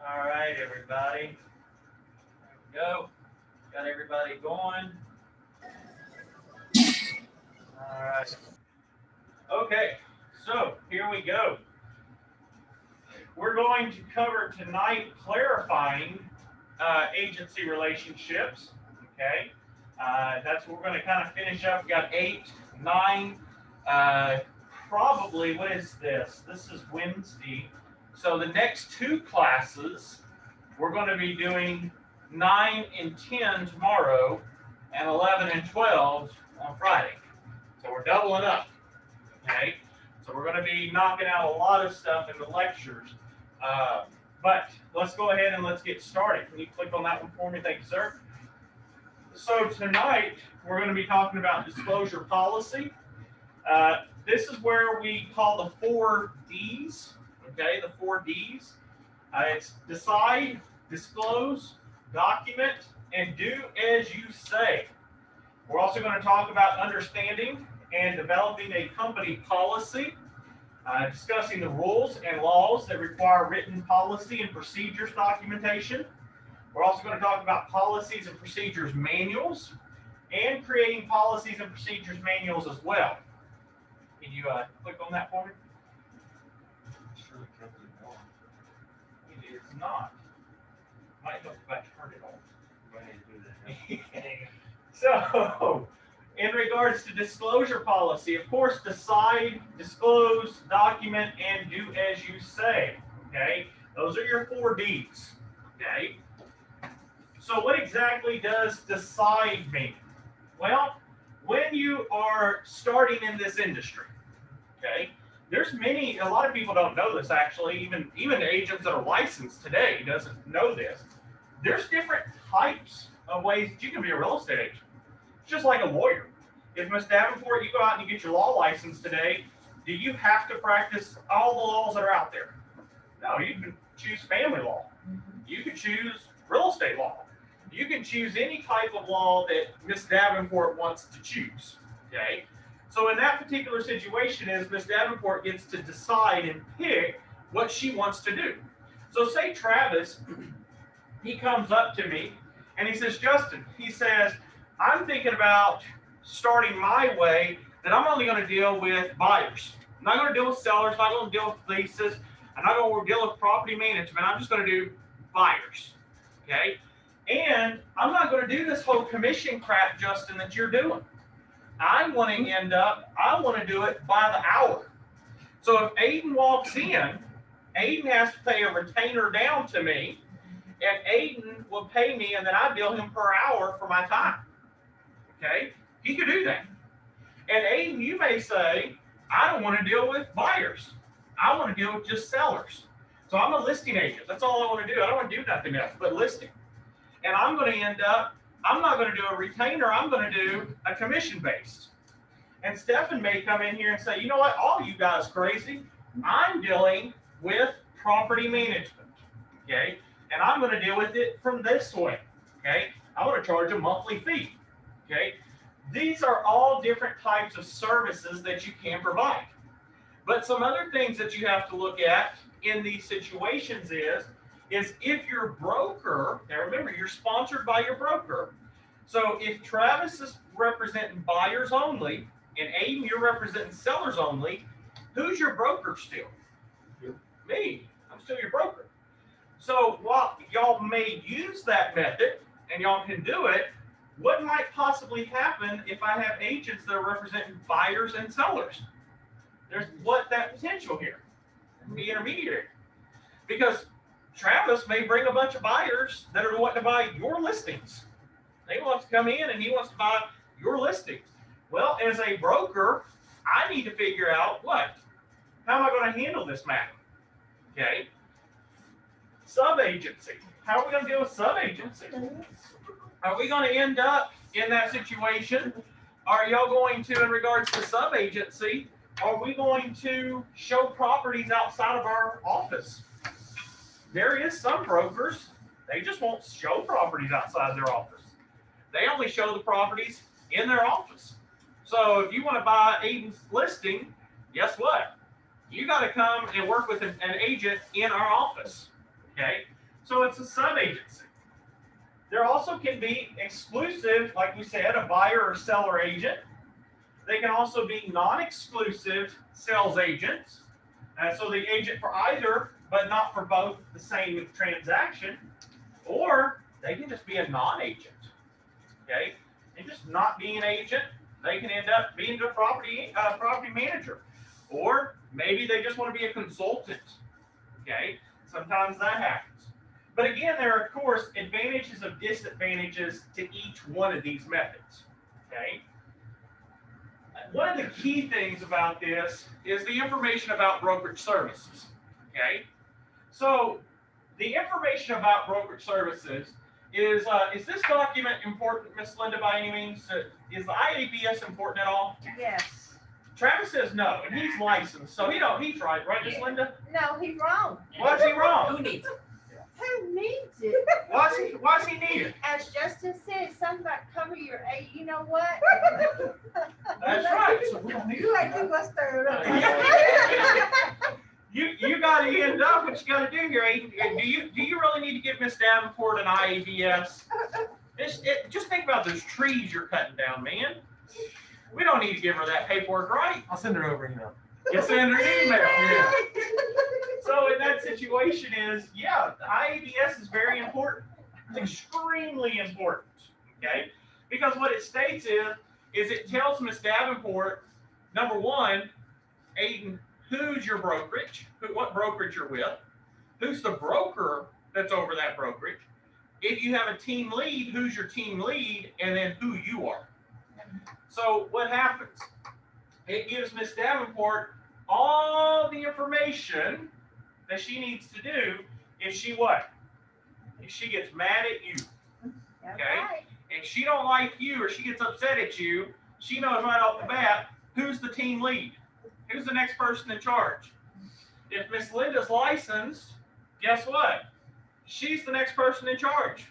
All right, everybody. There we go. Got everybody going. All right. Okay, so here we go. We're going to cover tonight clarifying agency relationships. Okay, that's what we're going to kind of finish up. We got 8, 9. Uh, Probably, what is this? This is Wednesday. So the next two classes, we're going to be doing 9 and 10 tomorrow, and 11 and 12 on Friday. So we're doubling up. Okay, so we're going to be knocking out a lot of stuff in the lectures. Uh, but let's go ahead and let's get started. Can you click on that one for me? Thank you, sir. So tonight we're going to be talking about disclosure policy. This is where we call the 4 Ds. Okay, the 4 Ds. It's decide, disclose, document, and do as you say. We're also going to talk about understanding and developing a company policy, discussing the rules and laws that require written policy and procedures documentation. We're also going to talk about policies and procedures manuals and creating policies and procedures manuals as well. Can you click on that for me? Surely can't be more. It is not. Might help if I turn it on. Go ahead and do that. So, in regards to disclosure policy, of course, decide, disclose, document, and do as you say. Okay, those are your 4 Ds. Okay, so what exactly does decide mean? Well, when you are starting in this industry, okay, there's a lot of people don't know this actually, even agents that are licensed today doesn't know this. There's different types of ways that you can be a real estate agent. It's just like a lawyer. If Ms. Davenport, you go out and you get your law license today, do you have to practice all the laws that are out there? No, you can choose family law. You can choose real estate law. You can choose any type of law that Ms. Davenport wants to choose. Okay? So in that particular situation is Ms. Davenport gets to decide and pick what she wants to do. So say Travis, he comes up to me and he says, Justin, he says, I'm thinking about starting my way that I'm only going to deal with buyers. I'm not going to deal with sellers. I'm not going to deal with leases. I'm not going to deal with property management. I'm just going to do buyers. Okay? And I'm not going to do this whole commission crap, Justin, that you're doing. I want to do it by the hour. So if Aiden walks in, Aiden has to pay a retainer down to me, and Aiden will pay me, and then I bill him per hour for my time. Okay? He could do that. And Aiden, you may say, I don't want to deal with buyers. I want to deal with just sellers. So I'm a listing agent. That's all I want to do. I don't want to do nothing else but listing. And I'm going to I'm not going to do a retainer. I'm going to do a commission-based. And Stefan may come in here and say, you know what, all you guys crazy. I'm dealing with property management. Okay? And I'm going to deal with it from this way. Okay? I'm going to charge a monthly fee. Okay? These are all different types of services that you can provide. But some other things that you have to look at in these situations is if your broker, now remember, you're sponsored by your broker. So if Travis is representing buyers only, and Aiden, you're representing sellers only, who's your broker still? You. Me. I'm still your broker. So while y'all may use that method, and y'all can do it, what might possibly happen if I have agents that are representing buyers and sellers? There's that potential here, the intermediary. Because Travis may bring a bunch of buyers that are wanting to buy your listings. They want to come in and he wants to buy your listings. Well, as a broker, I need to figure out how am I going to handle this matter? Okay. Sub-agency. How are we going to deal with sub-agency? Are we going to end up in that situation? Are y'all going to, in regards to sub-agency, are we going to show properties outside of our office? There is some brokers, they just won't show properties outside their office. They only show the properties in their office. So if you want to buy Aiden's listing, guess what? You got to come and work with an agent in our office. Okay? So it's a sub-agency. There also can be exclusive, like we said, a buyer or seller agent. They can also be non-exclusive sales agents. So the agent for either, but not for both the same transaction. Or they can just be a non-agent. Okay? And just not being an agent, they can end up being a property manager. Or maybe they just want to be a consultant. Okay? Sometimes that happens. But again, there are, of course, advantages and disadvantages to each one of these methods. Okay? One of the key things about this is the information about brokerage services. Okay? So the information about brokerage services is this document important, Miss Linda, by any means? Is the IABS important at all? Yes. Travis says no, and he's licensed, so he's right, Miss Linda? No, he's wrong. Why's he wrong? Who needs it? Who needs it? Why's he needed? As Justin said, something about cover your age. You know what? That's right. You like you was stirred up. You got to end up what you got to do here. Do you really need to give Miss Davenport an IABS? Just think about those trees you're cutting down, man. We don't need to give her that paperwork, right? I'll send her over email. You send her an email. Yeah. So in that situation the IABS is very important. It's extremely important, okay? Because what it states is it tells Miss Davenport, number one, Aiden, who's your brokerage, what brokerage you're with, who's the broker that's over that brokerage. If you have a team lead, who's your team lead, and then who you are. So what happens? It gives Miss Davenport all the information that she needs to do if she what? If she gets mad at you, okay? If she don't like you or she gets upset at you, she knows right off the bat who's the team lead, who's the next person in charge. If Miss Linda's licensed, guess what? She's the next person in charge.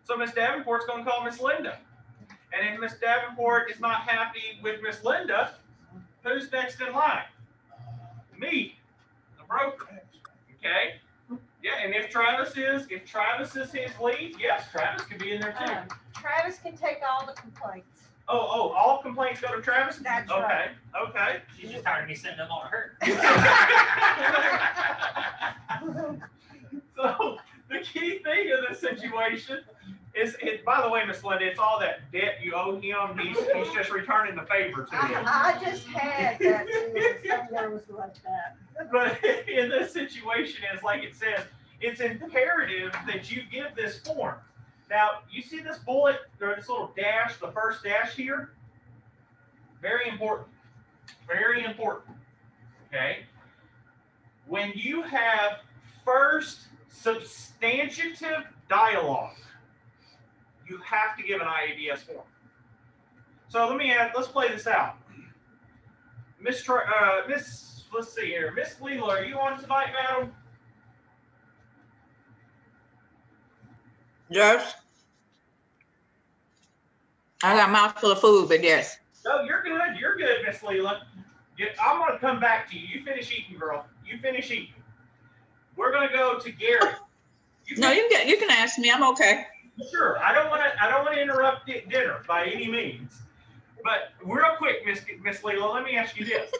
So Miss Davenport's going to call Miss Linda. And if Miss Davenport is not happy with Miss Linda, who's next in line? Me, the broker. Okay? Yeah, and if Travis is his lead, yes, Travis could be in there too. Travis can take all the complaints. Oh, all complaints go to Travis? That's okay, right. Okay. She's just tired of me sending them on her. So the key thing in this situation is, by the way, Miss Linda, it's all that debt you owe him. He's just returning the favor to you. I just had that too. Somewhere was like that. But in this situation, is like it says, it's imperative that you give this form. Now, you see this bullet, or this little dash, the first dash here? Very important. Very important. Okay? When you have first substantive dialogue, you have to give an IABS form. So let's play this out. Let's see here. Miss Leela, are you on tonight, madam? Yes. I got a mouthful of food, but yes. No, you're good. You're good, Miss Leela. I'm going to come back to you. You finish eating, girl. You finish eating. We're going to go to Gary. You can ask me. I'm okay. Sure. I don't want to interrupt dinner by any means. But real quick, Miss Leela, let me ask you this.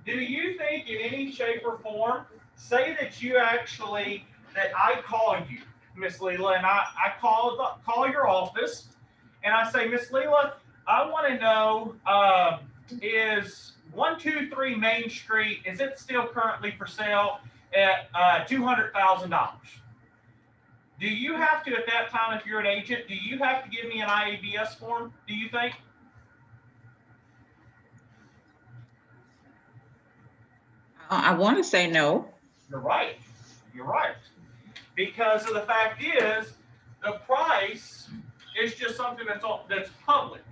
Do you think in any shape or form, say that I call you, Miss Leela, and I call your office, and I say, Miss Leela, I want to know, is 123 Main Street, is it still currently for sale at $200,000? Do you have to, at that time, if you're an agent, do you have to give me an IABS form, do you think? I want to say no. You're right. You're right. Because of the fact is, the price is just something that's public,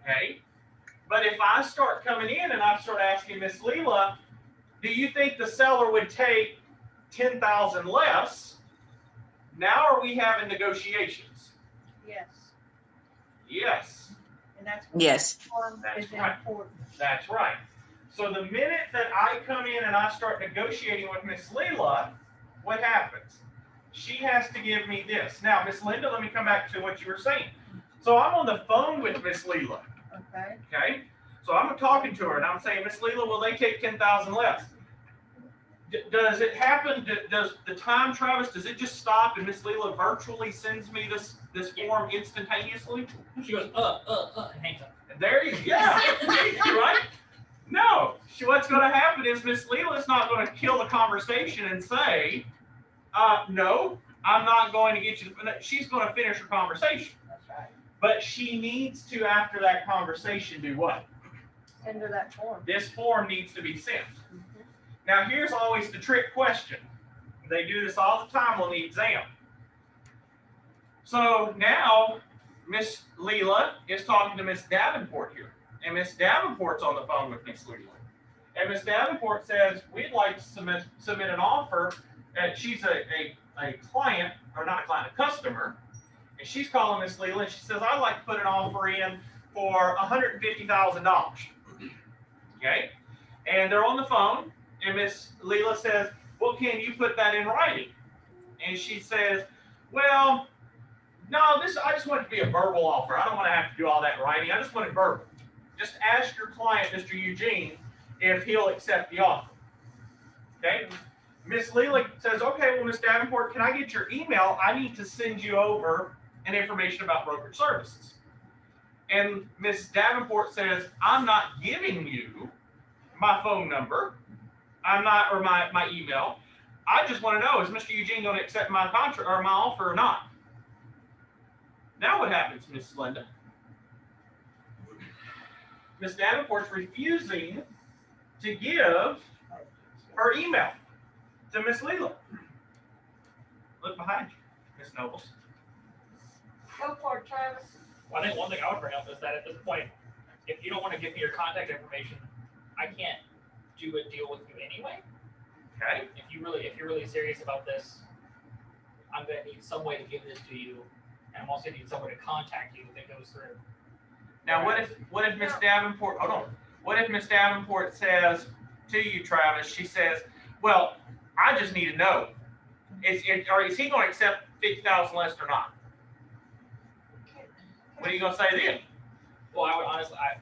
okay? But if I start coming in and I start asking Miss Leela, do you think the seller would take 10,000 less? Now are we having negotiations? Yes. Yes. And that's Yes. form That's is right. important. That's right. So the minute that I come in and I start negotiating with Miss Leela, what happens? she has to give me this. Now, Miss Linda, let me come back to what you were saying. So I'm on the phone with Miss Leela, Okay. okay? So I'm talking to her and I'm saying, Miss Leela, will they take 10,000 less? Does it happen? Does the time, Travis, does it just stop and Miss Leela virtually sends me this form instantaneously? She goes, and hangs up. And there you go. Right? No. What's going to happen is Miss Leela's not going to kill the conversation and say, no, I'm not going to get you. She's going to finish her conversation. That's right. But she needs to, after that conversation, do what? Send her that form. This form needs to be sent. Mhm. Now, here's always the trick question. They do this all the time on the exam. So now, Miss Leela is talking to Miss Davenport here. And Miss Davenport's on the phone with Miss Leela. And Miss Davenport says, we'd like to submit an offer. And she's a client, or not a client, a customer. And she's calling Miss Leela and she says, I'd like to put an offer in for $150,000. Okay? And they're on the phone. And Miss Leela says, well, can you put that in writing? And she says, well, no, I just want it to be a verbal offer. I don't want to have to do all that writing. I just want it verbal. Just ask your client, Mr. Eugene, if he'll accept the offer. Okay? Miss Leela says, okay, well, Miss Davenport, can I get your email? I need to send you over an information about brokerage services. And Miss Davenport says, I'm not giving you my phone number. I'm not, or my email. I just want to know, is Mr. Eugene going to accept my contract or my offer or not? Now what happens, Miss Linda? Miss Davenport's refusing to give her email to Miss Leela. Look behind you, Miss Nobles. Go for it, Travis. Well, I think one thing I would bring up is that at this point, if you don't want to give me your contact information, I can't do a deal with you anyway. Okay. If you're really serious about this, I'm gonna need some way to give this to you, and I'm also gonna need someone to contact you if it goes through. Now, what if Miss Davenport? Hold on. What if Miss Davenport says to you, Travis? She says, "Well, I just need to know: is he going to accept 50,000 less or not?" What are you going to say then? Well, I would honestly, I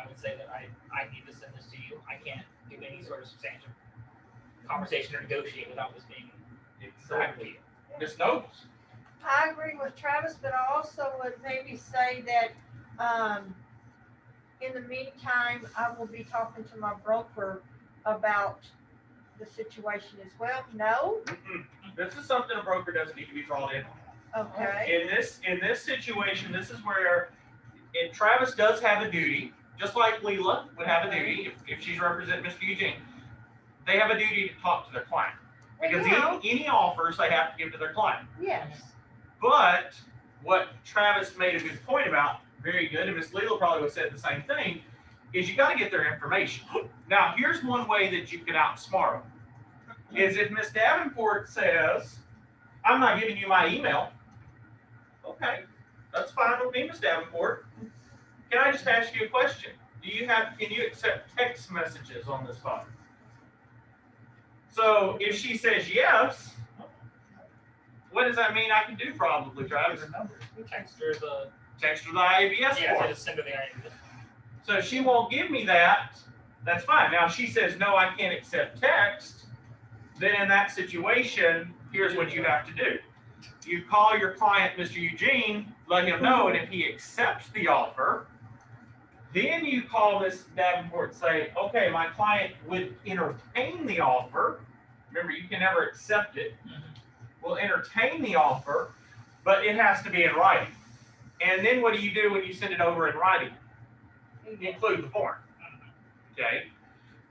would say that I need to send this to you. I can't do any sort of substantial conversation or negotiate without this being back to you. Miss Nobles. I agree with Travis, but I also would maybe say that in the meantime, I will be talking to my broker about the situation as well. No? This is something a broker doesn't need to be drawn in. Okay. In this situation, this is where Travis does have a duty, just like Leela would have a duty if she's representing Mr. Eugene. They have a duty to talk to their client because any offers they have to give to their client. Yes. But what Travis made a good point about, very good, and Miss Leela probably would have said the same thing, is you got to get their information. Now, here's one way that you can outsmart them, is if Miss Davenport says, I'm not giving you my email. Okay, that's fine with me, Miss Davenport. Can I just ask you a question? Can you accept text messages on this phone? So if she says yes, what does that mean I can do probably, Travis? Text her the IABS yeah, form. so just send her the IABS. So if she won't give me that, that's fine. Now if she says, no, I can't accept text, then in that situation, here's what you have to do. You call your client, Mr. Eugene, let him know, and if he accepts the offer, then you call Miss Davenport and say, okay, my client would entertain the offer. Remember, you can never accept it. Will entertain the offer, but it has to be in writing. And then what do you do when you send it over in writing? Include the form. Okay?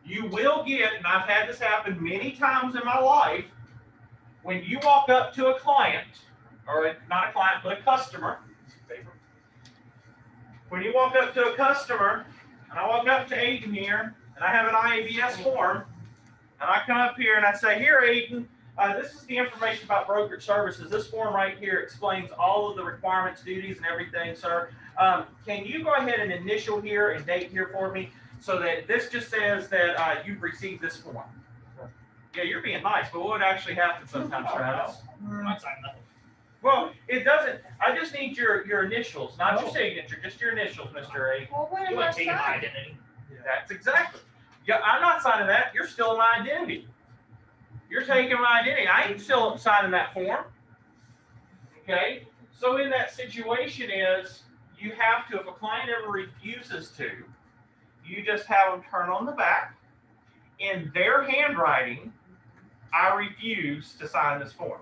You will get, and I've had this happen many times in my life, when you walk up to a client, or not a client, but a customer, when you walk up to a customer, and I walk up to Aiden here, and I have an IABS form, and I come up here and I say, here, Aiden, this is the information about brokerage services. This form right here explains all of the requirements, duties, and everything, sir. Can you go ahead and initial here and date here for me so that this just says that you've received this form? Yeah, you're being nice, but what would actually happen sometimes, Travis? I might sign nothing. Well, it doesn't. I just need your initials, not your signature, just your initials, Mr. A. Well, what You am I ain't taking my signing? identity. That's exactly. Yeah, I'm not signing that. You're stealing my identity. You're taking my identity. I ain't still signing that form. Okay? So in that situation is you have to, if a client ever refuses to, you just have them turn on the back. In their handwriting, I refuse to sign this form.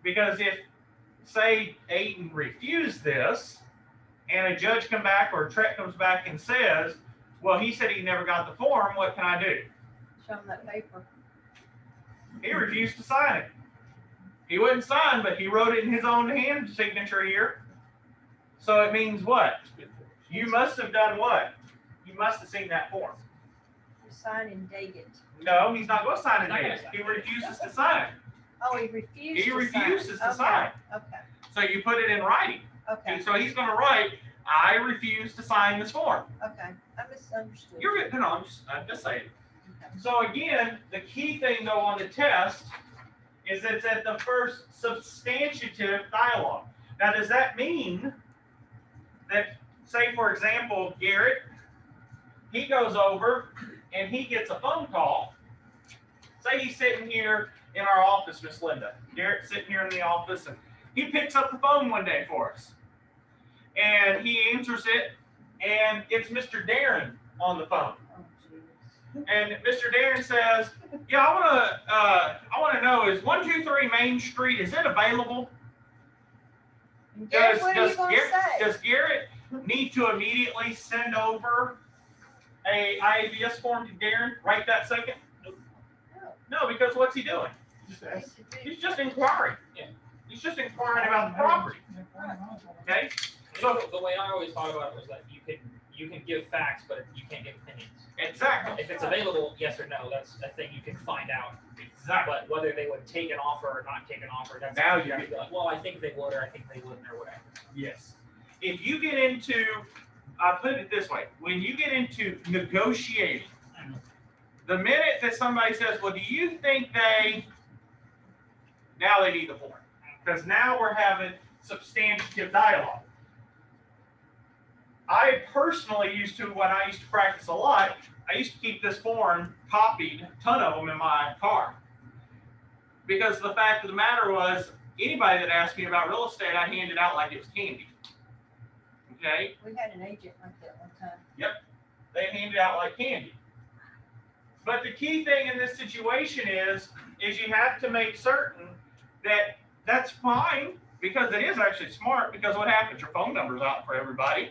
Because if, say, Aiden refused this, and a judge come back or Trek comes back and says, well, he said he never got the form, what can I do? Show them that paper. He refused to sign it. He wouldn't sign, but he wrote it in his own hand signature here. So it means what? You must have done what? You must have seen that form. You sign and date it. No, he's not going to sign it. He's not gonna Dave. sign He it. refuses to sign. Oh, he refused He to refuses sign. to sign. Okay, So you put it in writing. okay, And so he's going to write, I refuse to sign this form. okay. I misunderstood. You're good. No, I'm just saying. Okay. So again, the key thing though on the test is it's at the first substantive dialogue. Now, does that mean that, say for example, Garrett, he goes over and he gets a phone call. Say he's sitting here in our office, Miss Linda. Garrett's sitting here in the office and he picks up the phone one day for us. And he answers it and it's Mr. Darren on the phone. Oh, jeez. And Mr. Darren says, yeah, I want to know, is 123 Main Street, is it available? And Gary, what are you gonna say? Does Garrett need to immediately send over a IABS form to Darren right that second? No, because what's he doing? He's just inquiring. Yeah. He's just inquiring about the property. Okay? So the way I always thought about it was that you can give facts, but you can't give opinions. Exactly. If it's available, yes or no, that's a thing you can find out. Exactly. But whether they would take an offer or not take an offer, that's Now you you have to be like, well, I think they would, or I think they wouldn't, or whatever. Yes. If you get into, I put it this way, when you get into negotiating, the minute that somebody says, well, do you think now they need the form. Because now we're having substantive dialogue. I personally used to, when I used to practice a lot, I used to keep this form copied, a ton of them in my car. Because the fact of the matter was, anybody that asked me about real estate, I handed out like it was candy. Okay? We had an agent like that one time. They hand it out like candy. But the key thing in this situation is you have to make certain that that's fine, because it is actually smart, because what happens, your phone number's out for everybody,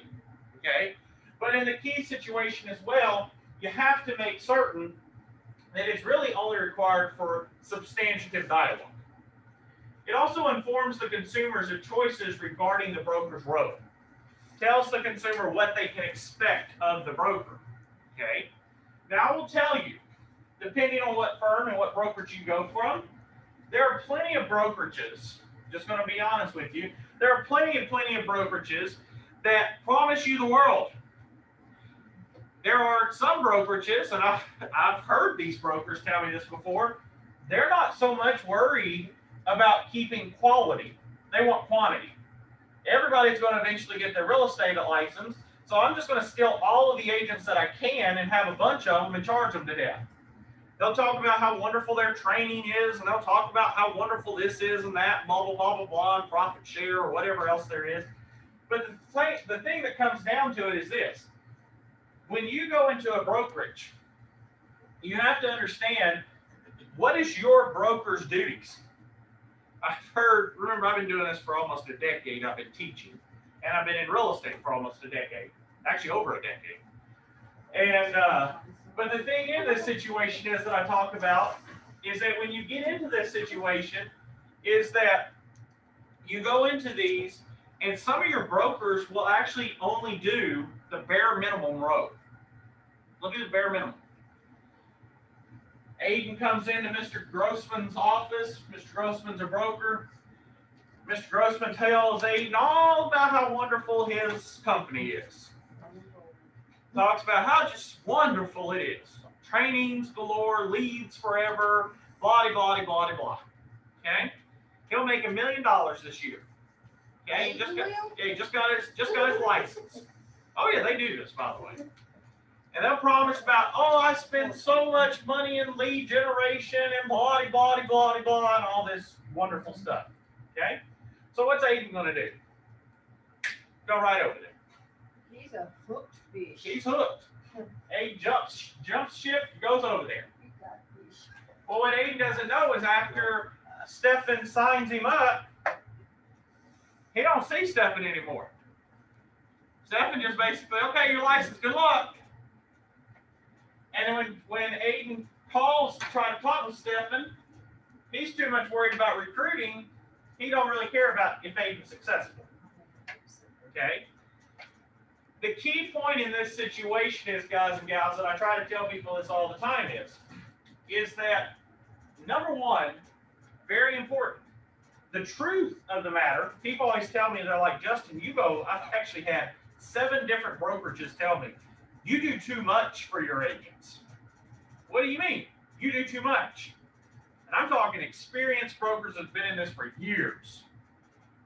okay? But in the key situation as well, you have to make certain that it's really only required for substantive dialogue. It also informs the consumers of choices regarding the broker's role. Tells the consumer what they can expect of the broker, okay? Now, I will tell you, depending on what firm and what brokerage you go from, there are plenty of brokerages, just going to be honest with you, there are plenty of brokerages that promise you the world. There are some brokerages, and I've heard these brokers tell me this before, they're not so much worried about keeping quality. They want quantity. Everybody's going to eventually get their real estate license, so I'm just going to steal all of the agents that I can and have a bunch of them and charge them to death. They'll talk about how wonderful their training is, and they'll talk about how wonderful this is and that, blah, blah, blah, blah, blah, and profit share or whatever else there is. But the thing that comes down to it is this. When you go into a brokerage, you have to understand, what is your broker's duties? Remember, I've been doing this for almost a decade. I've been teaching, and I've been in real estate for almost a decade, actually over a decade. And, but the thing in this situation is that I talk about is that when you get into this situation is that you go into these and some of your brokers will actually only do the bare minimum road. Look at the bare minimum. Aiden comes into Mr. Grossman's office. Mr. Grossman's a broker. Mr. Grossman tells Aiden all about how wonderful his company is. Talks about how just wonderful it is. trainings galore, leads forever, blah, blah, blah, blah. Okay? He'll make $1 million this year. Okay? He just got his license. Oh yeah, they do this, by the way. And they'll promise about, oh, I spend so much money in lead generation and blah, blah, blah, blah, and all this wonderful stuff. Okay? So what's Aiden gonna do? Go right over there. He's a hooked fish. He's hooked. Aiden jumps ship, goes over there. He got fish. Well, what Aiden doesn't know is after Stefan signs him up, he don't see Stefan anymore. Stefan just basically, okay, your license, good luck. And then when Aiden calls to try to talk with Stefan, he's too much worried about recruiting. He don't really care about if Aiden's successful. Okay? The key point in this situation is, guys and gals, and I try to tell people this all the time is that, number one, very important, the truth of the matter, people always tell me, they're like, Justin, I've actually had 7 different brokerages tell me, you do too much for your agents. What do you mean? You do too much. And I'm talking experienced brokers that's been in this for years.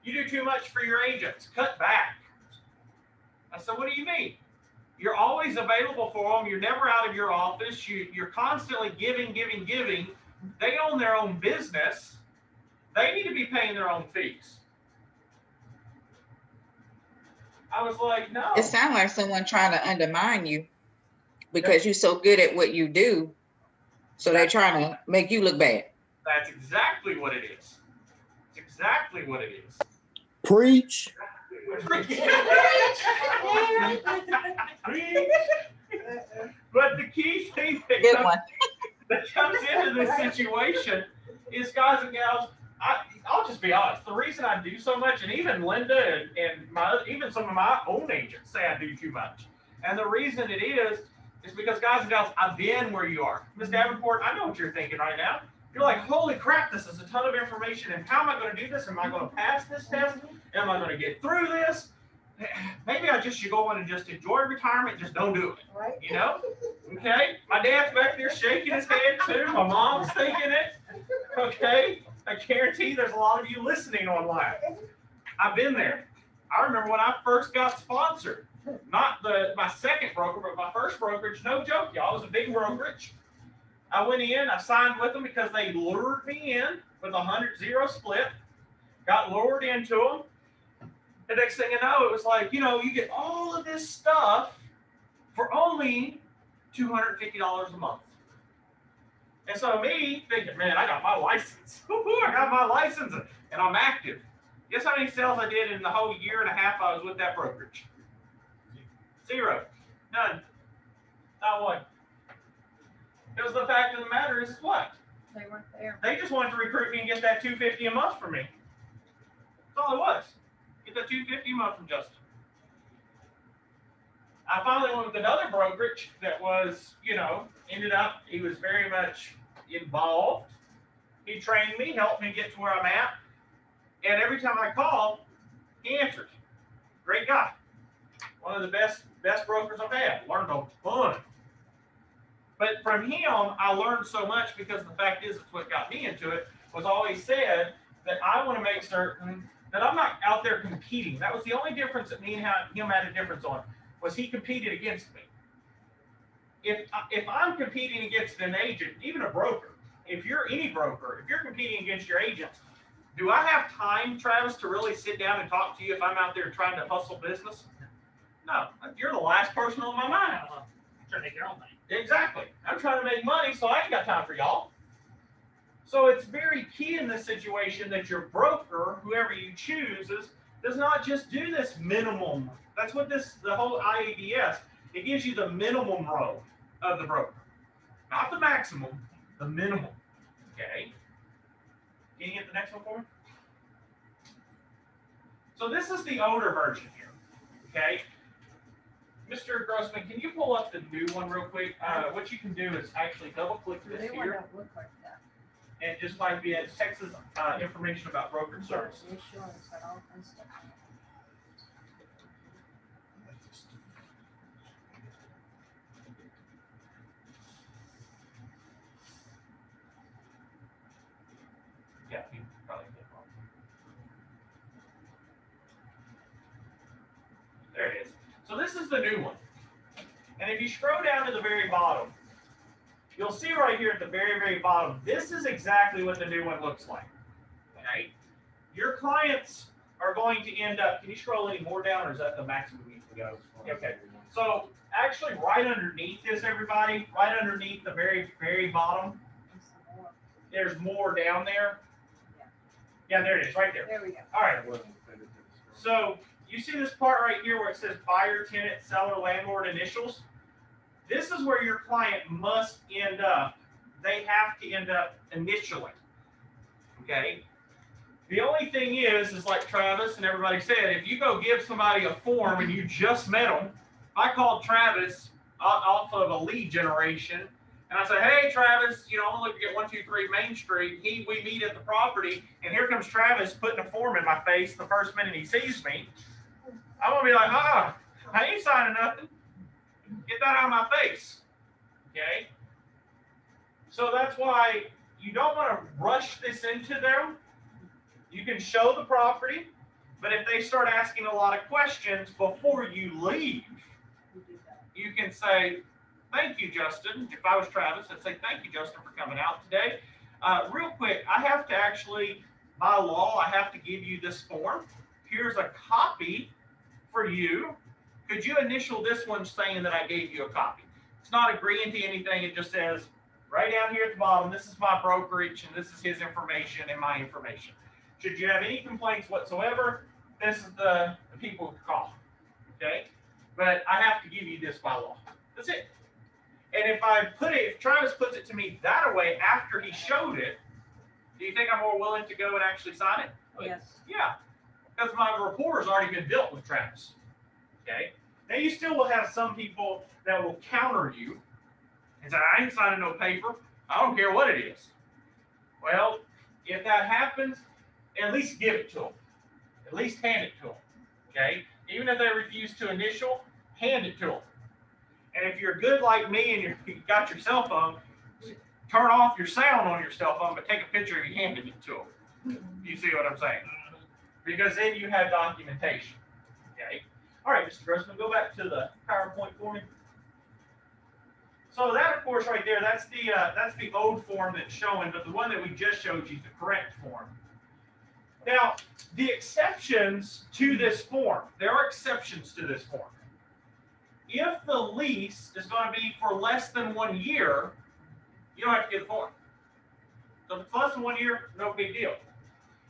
You do too much for your agents. Cut back. I said, what do you mean? You're always available for them. You're never out of your office. You're constantly giving. They own their own business. They need to be paying their own fees. I was like, no. It sounds like someone trying to undermine you because you're so good at what you do. So they're trying to make you look bad. That's exactly what it is. It's exactly what it is. Preach. But the key thing Good one. that comes into this situation is, guys and gals, I'll just be honest. The reason I do so much, and even Linda and even some of my own agents say I do too much. And the reason it is because, guys and gals, I've been where you are. Ms. Davenport, I know what you're thinking right now. You're like, holy crap, this is a ton of information. And how am I going to do this? Am I going to pass this test? Am I going to get through this? Maybe I just should go on and just enjoy retirement. Just don't do it. Right? You know? Okay? My dad's back there shaking his head too. My mom's thinking it. Okay? I guarantee there's a lot of you listening online. I've been there. I remember when I first got sponsored. Not my second broker, but my first brokerage. No joke, y'all. It was a big brokerage. I went in, I signed with them because they lured me in with a 100-0 split. Got lured into them. The next thing you know, it was like, you get all of this stuff for only $250 a month. And so me thinking, man, I got my license. I got my license and I'm active. Guess how many sales I did in the whole year and a half I was with that brokerage? 0. None. Not one. Because the fact of the matter is what? They weren't there. They just wanted to recruit me and get that $250 a month from me. That's all it was. Get that $250 a month from Justin. I finally went with another brokerage that was, ended up, he was very much involved. He trained me, helped me get to where I'm at. And every time I called, he answered. Great guy. One of the best brokers I've had. Learned a ton. But from him, I learned so much because the fact is, it's what got me into it, was always said that I want to make certain that I'm not out there competing. That was the only difference that me and him had a difference on, was he competed against me. If I'm competing against an agent, even a broker, if you're any broker, if you're competing against your agents, do I have time, Travis, to really sit down and talk to you if I'm out there trying to hustle business? No, you're the last person on my mind. Trying to make your own money. Exactly. I'm trying to make money, so I ain't got time for y'all. So it's very key in this situation that your broker, whoever you choose, does not just do this minimum. That's what the whole IADS, it gives you the minimum row of the broker. Not the maximum, the minimum. Okay? Can you get the next one for me? So this is the older version here. Okay? Mr. Grossman, can you pull up the new one real quick? What you can do is actually double click this They here don't look like that. and just type in Texas information about brokerage service. Insurance and all kinds of stuff. is the new one. And if you scroll down to the very bottom, you'll see right here at the very, very bottom, this is exactly what the new one looks like. Okay? Your clients are going to end up, can you scroll any more down, or is that the maximum we need to go? Okay. So actually right underneath this, everybody, right underneath the very, very bottom, there's more down there. Yeah, there it is, right there. There we go. All right. That wasn't fitted to the So scroll. you see this part right here where it says buyer, tenant, seller, landlord initials? This is where your client must end up. They have to end up initially. Okay? The only thing is like Travis and everybody said, if you go give somebody a form and you just met them, I called Travis off of a lead generation, and I said, hey, Travis, I'm looking at 123 Main Street. We meet at the property, and here comes Travis putting a form in my face the first minute he sees me. I'm going to be like, I ain't signing nothing. Get that out of my face. Okay? So that's why you don't want to rush this into them. You can show the property, but if they start asking a lot of questions before you leave, you can say, thank you, Justin. If I was Travis, I'd say, thank you, Justin, for coming out today. Real quick, I have to actually, by law, I have to give you this form. Here's a copy for you. Could you initial this one saying that I gave you a copy? It's not agreeing to anything. It just says right down here at the bottom, this is my brokerage, and this is his information and my information. Should you have any complaints whatsoever, this is the people to call. Okay? But I have to give you this by law. That's it. And if Travis puts it to me that way after he showed it, do you think I'm more willing to go and actually sign it? Yes. Yeah, because my rapport has already been built with Travis. Okay. Now you still will have some people that will counter you and say, I ain't signing no paper. I don't care what it is. Well, if that happens, at least give it to them. At least hand it to them. Okay. Even if they refuse to initial, hand it to them. And if you're good like me and you got your cell phone, turn off your sound on your cell phone, but take a picture of you handing it to them. You see what I'm saying? Because then you have documentation. Okay. All right, Mr. Grossman, go back to the PowerPoint for me. So that, of course, right there, that's the old form that's showing, but the one that we just showed you is the correct form. Now, the exceptions to this form, there are exceptions to this form. If the lease is going to be for less than 1 year, you don't have to get the form. So if it's less than 1 year, no big deal.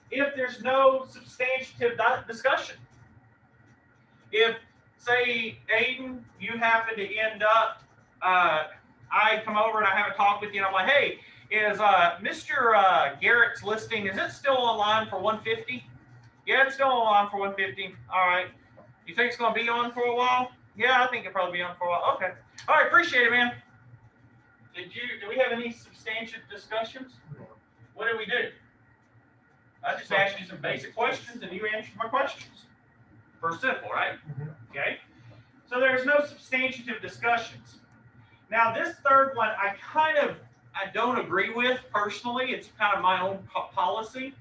If there's no substantive discussion, if, say, Aiden, you happen to end up, I come over and I have a talk with you, and I'm like, hey, is Mr. Garrett's listing, is it still online for 150? Yeah, it's still on for 150. All right. You think it's going to be on for a while? Yeah, I think it'll probably be on for a while. Okay. All right, appreciate it, man. Do we have any substantive discussions? What did we do? I just asked you some basic questions and you answered my questions. Pretty simple, right? Okay. So there's no substantive discussions. Now this third one, I don't agree with personally. It's kind of my own policy.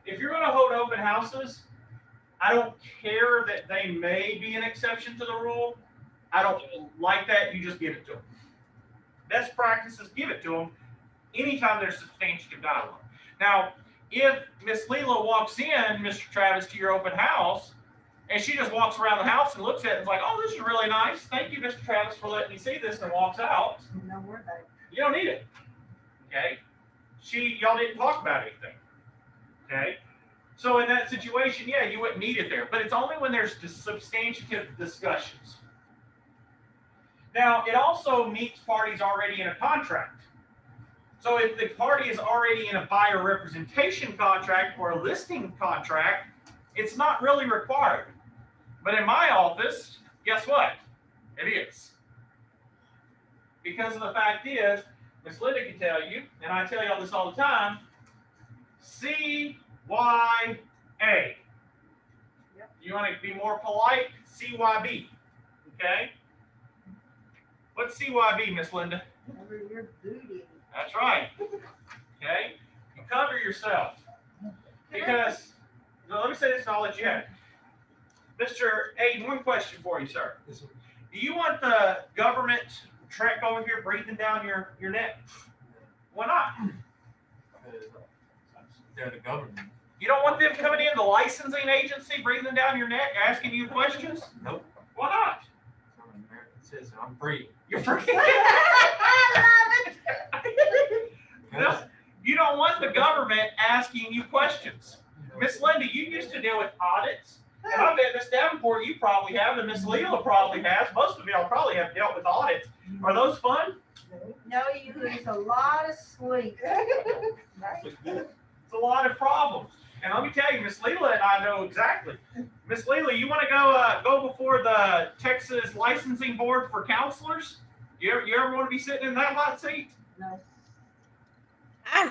If you're going to hold open houses, I don't care that they may be an exception to the rule. I don't like that. You just give it to them. Best practices, give it to them anytime there's substantive dialogue. Now, if Miss Leela walks in, Mr. Travis, to your open house, and she just walks around the house and looks at it and is like, oh, this is really nice. Thank you, Mr. Travis, for letting me see this, and walks out. No more about it. You don't need it. Okay? Y'all didn't talk about anything. Okay? So in that situation, yeah, you wouldn't need it there. But it's only when there's substantive discussions. Now, it also meets parties already in a contract. So if the party is already in a buyer representation contract or a listing contract, it's not really required. But in my office, guess what? It is. Because of the fact is, Ms. Linda can tell you, and I tell y'all this all the time, CYA. Yep. You want to be more polite? CYB. Okay? What's CYB, Miss Linda? Cover your booty. That's right. Okay? You cover yourself. Because, let me say this and I'll let you have it. Mr. Aiden, one question for you, sir. Do you want the government Trek over here breathing down your neck? Why not? They're the government. You don't want them coming in, the licensing agency, breathing down your neck, asking you questions? Nope. Why not? I'm an American citizen. I'm free. You're freaking. I love it. No, you don't want the government asking you questions. Miss Linda, you used to deal with audits. And I bet Miss Davenport, you probably have, and Miss Leela probably has. Most of y'all probably have dealt with audits. Are those fun? No, you lose a lot of sleep. It's a lot of problems. And let me tell you, Miss Leela and I know exactly. Miss Leela, you want to go before the Texas Licensing Board for Counselors? You ever want to be sitting in that hot seat? No.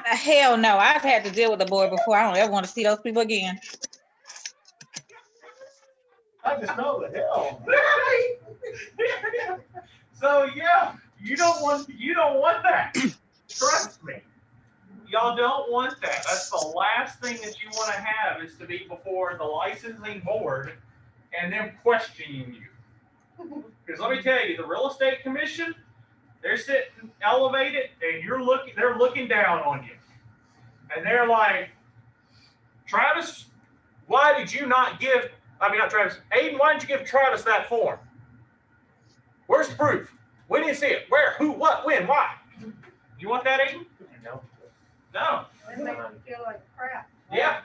Hell no, I've had to deal with a boy before. I don't ever want to see those people again. I just know the hell. So yeah, you don't want that. Trust me. Y'all don't want that. That's the last thing that you want to have is to be before the licensing board and them questioning you. Because let me tell you, the real estate commission, they're sitting elevated and they're looking down on you. And they're like, Travis, why did you not give, not Travis, Aiden, why didn't you give Travis that form? Where's the proof? We didn't see it. Where, who, what, when, why? You want that, Aiden? No. No. It makes you feel like crap. Yeah,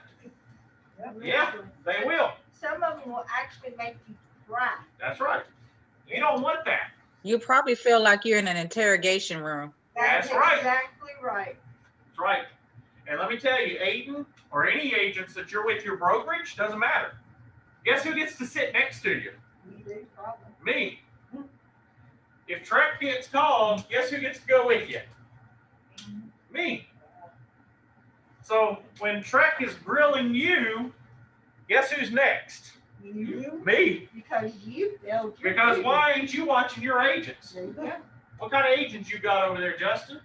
yeah, they will. Some of them will actually make you cry. That's right. You don't want that. You probably feel like you're in an interrogation room. That's right. Exactly right. That's right. And let me tell you, Aiden or any agents that you're with your brokerage, doesn't matter. Guess who gets to sit next to you? You do, probably. Me. If Trek gets called, guess who gets to go with you? Me. So when Trek is grilling you, guess who's next? You. Me. Because you failed your Because duty. why ain't you watching your agents? There you go. What kind of agents you got over there, Justin?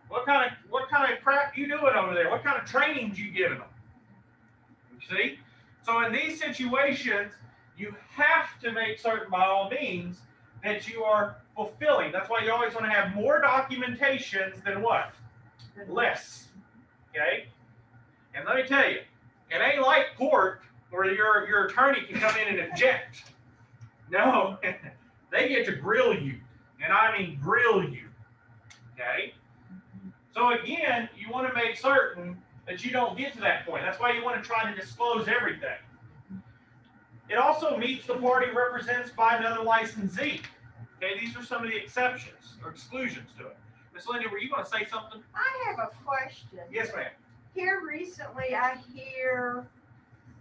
What kind of crap you doing over there? What kind of trainings you giving them? You see? So in these situations, you have to make certain by all means that you are fulfilling. That's why you always want to have more documentations than what? Less. Okay? And let me tell you, it ain't like court where your attorney can come in and object. No, they get to grill you. And I mean grill you. Okay? So again, you want to make certain that you don't get to that point. That's why you want to try to disclose everything. It also meets the party represented by another licensee. Okay, these are some of the exceptions or exclusions to it. Miss Linda, were you going to say something? I have a question. Yes, ma'am. Here recently, I hear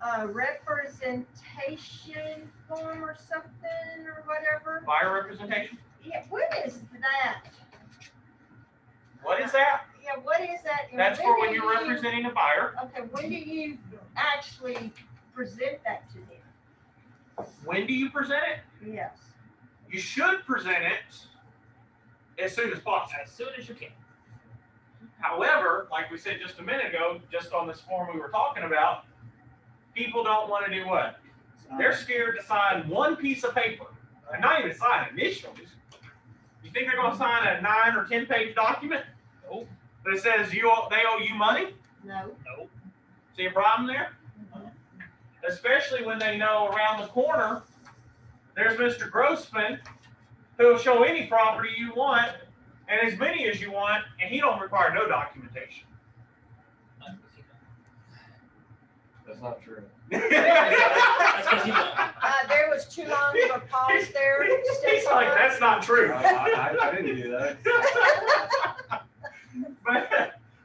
a representation form or something or whatever. Buyer representation? Yeah, what is that? What is that? Yeah, what is that? And That's when for when do you're you- representing a buyer. Okay, when do you actually present that to them? When do you present it? Yes. You should present it as soon as possible. As soon as you can. However, like we said just a minute ago, just on this form we were talking about, people don't want to do what? They're scared to sign one piece of paper. And not even sign initials. You think they're going to sign a 9 or 10 page document? Nope. That says they owe you money? No. Nope. See a problem there? Especially when they know around the corner, there's Mr. Grossman, who'll show any property you want and as many as you want, and he don't require no documentation. That's not true. That's because you don't. There was too long of a pause there. He's like, that's not true. I didn't do that.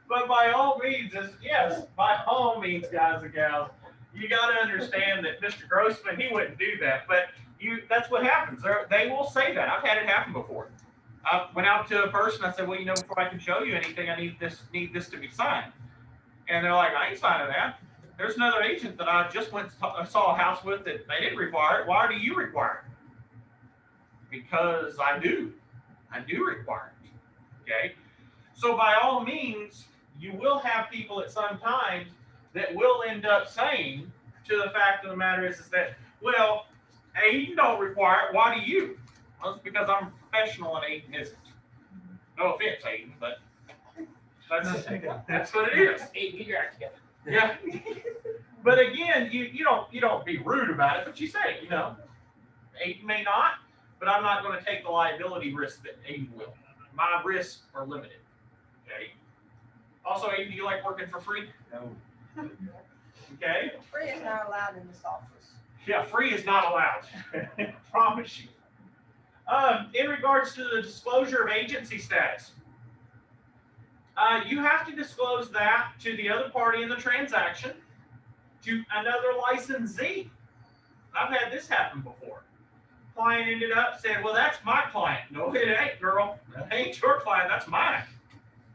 But by all means, yes, by all means, guys and gals, you got to understand that Mr. Grossman, he wouldn't do that. But that's what happens. They will say that. I've had it happen before. I went out to a person. I said, well, before I can show you anything, I need this to be signed. And they're like, I ain't signing that. There's another agent that I just saw a house with that they didn't require it. Why do you require it? Because I do. I do require it. Okay? So by all means, you will have people at some times that will end up saying, to the fact of the matter is that, well, hey, you don't require it. Why do you? Well, it's because I'm professional and Aiden isn't. No offense, Aiden, but that's what it is. Hey, get your act together. Yeah. But again, you don't be rude about it, but you say, Aiden may not, but I'm not going to take the liability risk that Aiden will. My risks are limited. Okay. Also, Aiden, do you like working for free? No. Okay. Free is not allowed in this office. Yeah, free is not allowed. I promise you. In regards to the disclosure of agency status, you have to disclose that to the other party in the transaction, to another licensee. I've had this happen before. Client ended up saying, well, that's my client. No, it ain't, girl. That ain't your client, that's mine.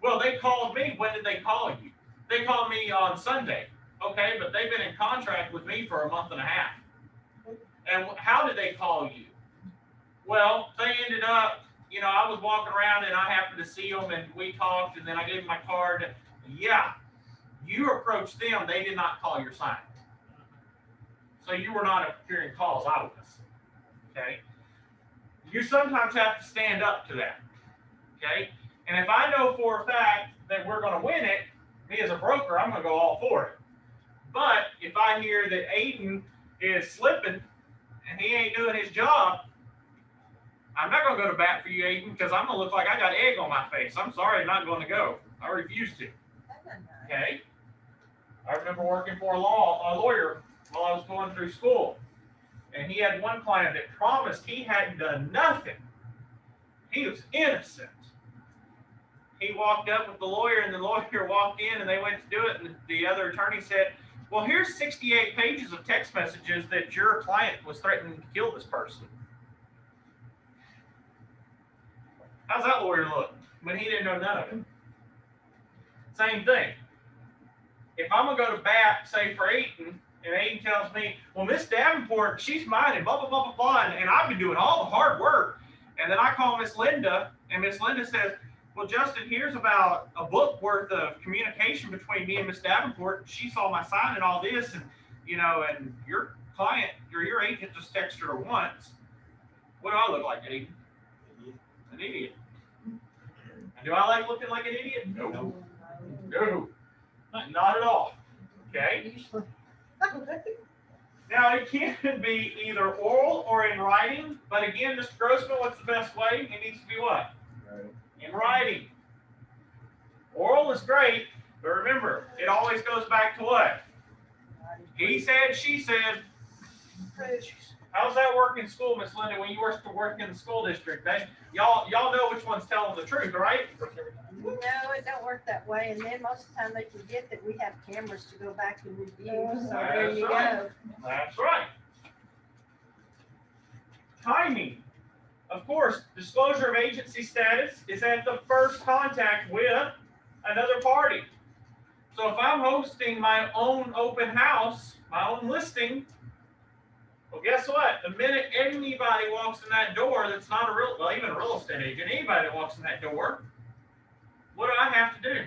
Well, they called me. When did they call you? They called me on Sunday. Okay, but they've been in contract with me for a month and a half. And how did they call you? Well, they ended up, I was walking around and I happened to see them and we talked and then I gave them my card. Yeah, you approached them. They did not call your sign. So you were not appearing calls, I was. Okay. You sometimes have to stand up to that. Okay. And if I know for a fact that we're going to win it, me as a broker, I'm going to go all for it. But if I hear that Aiden is slipping and he ain't doing his job, I'm not going to go to bat for you, Aiden, because I'm going to look like I got egg on my face. I'm sorry, I'm not going to go. I refuse to. Okay. I remember working for a lawyer while I was going through school. And he had one client that promised he hadn't done nothing. He was innocent. He walked up with the lawyer, and the lawyer walked in, and they went to do it, and the other attorney said, well, here's 68 pages of text messages that your client was threatening to kill this person. How's that lawyer look? But he didn't know none of it. Same thing. If I'm going to go to bat, say, for Aiden, and Aiden tells me, well, Miss Davenport, she's mine, and blah, blah, blah, blah, blah, and I've been doing all the hard work. And then I call Miss Linda, and Miss Linda says, well, Justin, here's about a book worth of communication between me and Miss Davenport. She saw my sign and all this, and, and your client, or your agent just texted her once. What do I look like, Aiden? An idiot. And do I like looking like an idiot? No. No. Not at all. Okay? Now, it can be either oral or in writing, but again, Mr. Grossman, what's the best way? It needs to be what? Right. In writing. Oral is great, but remember, it always goes back to what? He said, she said. How's that work in school, Miss Linda, when you work in the school district? Y'all know which one's telling the truth, right? No, it don't work that way. And then most of the time they forget that we have cameras to go back and review. So there you go. That's right. Timing. Of course, disclosure of agency status is at the first contact with another party. So if I'm hosting my own open house, my own listing, well, guess what? The minute anybody walks in that door that's not even a real estate agent, anybody that walks in that door, what do I have to do?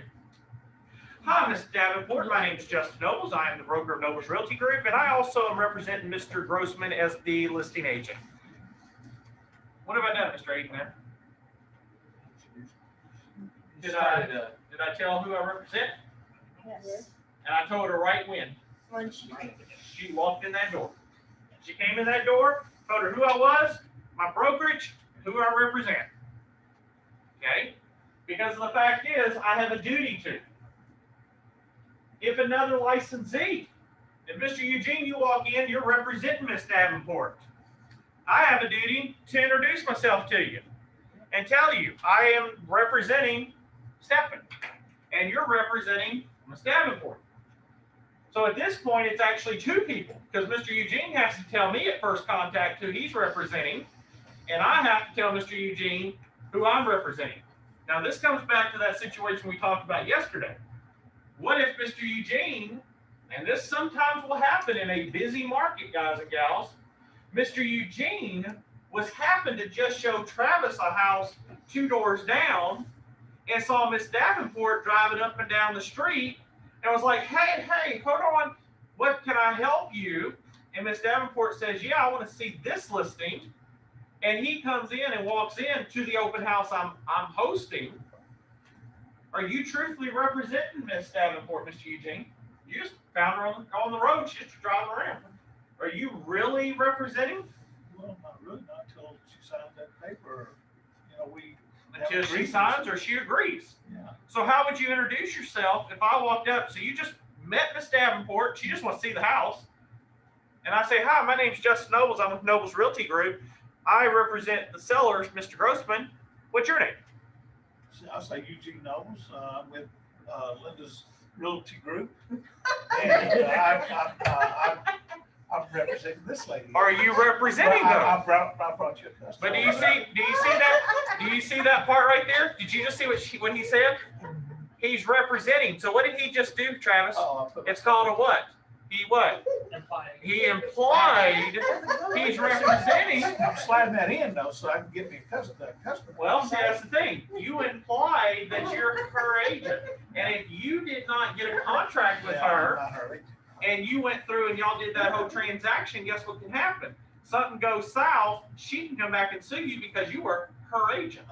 Hi, Ms. Davenport. My name is Justin Nobles. I am the broker of Nobles Realty Group, and I also am representing Mr. Grossman as the listing agent. What have I done, Mr. Aiden? Did I tell who I represent? Yes. And I told her right when. When She walked in that door. She came in that door, told her who I was, my brokerage, who I represent. Okay? Because the fact is, I have a duty to. If another licensee, if Mr. Eugene, you walk in, you're representing Miss Davenport. I have a duty to introduce myself to you and tell you I am representing Stephen, and you're representing Miss Davenport. So at this point, it's actually two people, because Mr. Eugene has to tell me at first contact who he's representing, and I have to tell Mr. Eugene who I'm representing. Now, this comes back to that situation we talked about yesterday. What if Mr. Eugene, and this sometimes will happen in a busy market, guys and gals, Mr. Eugene happened to just show Travis a house 2 doors down and saw Miss Davenport driving up and down the street and was like, hey, hold on, what can I help you? And Miss Davenport says, yeah, I want to see this listing. and he comes in and walks in to the open house I'm hosting, are you truthfully representing Miss Davenport, Mr. Eugene? You just found her on the road, she's just driving around. Are you really representing? Well, not really, not until she signs that paper, you know, we. Until she signs or she agrees. Yeah. So how would you introduce yourself if I walked up? So you just met Miss Davenport, she just wants to see the house. And I say, hi, my name's Justin Nobles, I'm with Nobles Realty Group. I represent the sellers, Mr. Grossman. What's your name? I'll say Eugene Nobles, I'm with Linda's Realty Group. And I'm representing this lady. Are you representing them? I brought you a customer. But do you see that part right there? Did you just see what he said? He's representing. So what did he just do, Travis? Oh, I put- It's called a what? He implied he's representing. I'm sliding that in though, so I can get me a customer. Well, see, that's the thing. You implied that you're her agent. And if you did not get a contract with Yeah, I'm her not her agent. and you went through and y'all did that whole transaction, guess what can happen? Something goes south, she can come back and sue you because you were her agent.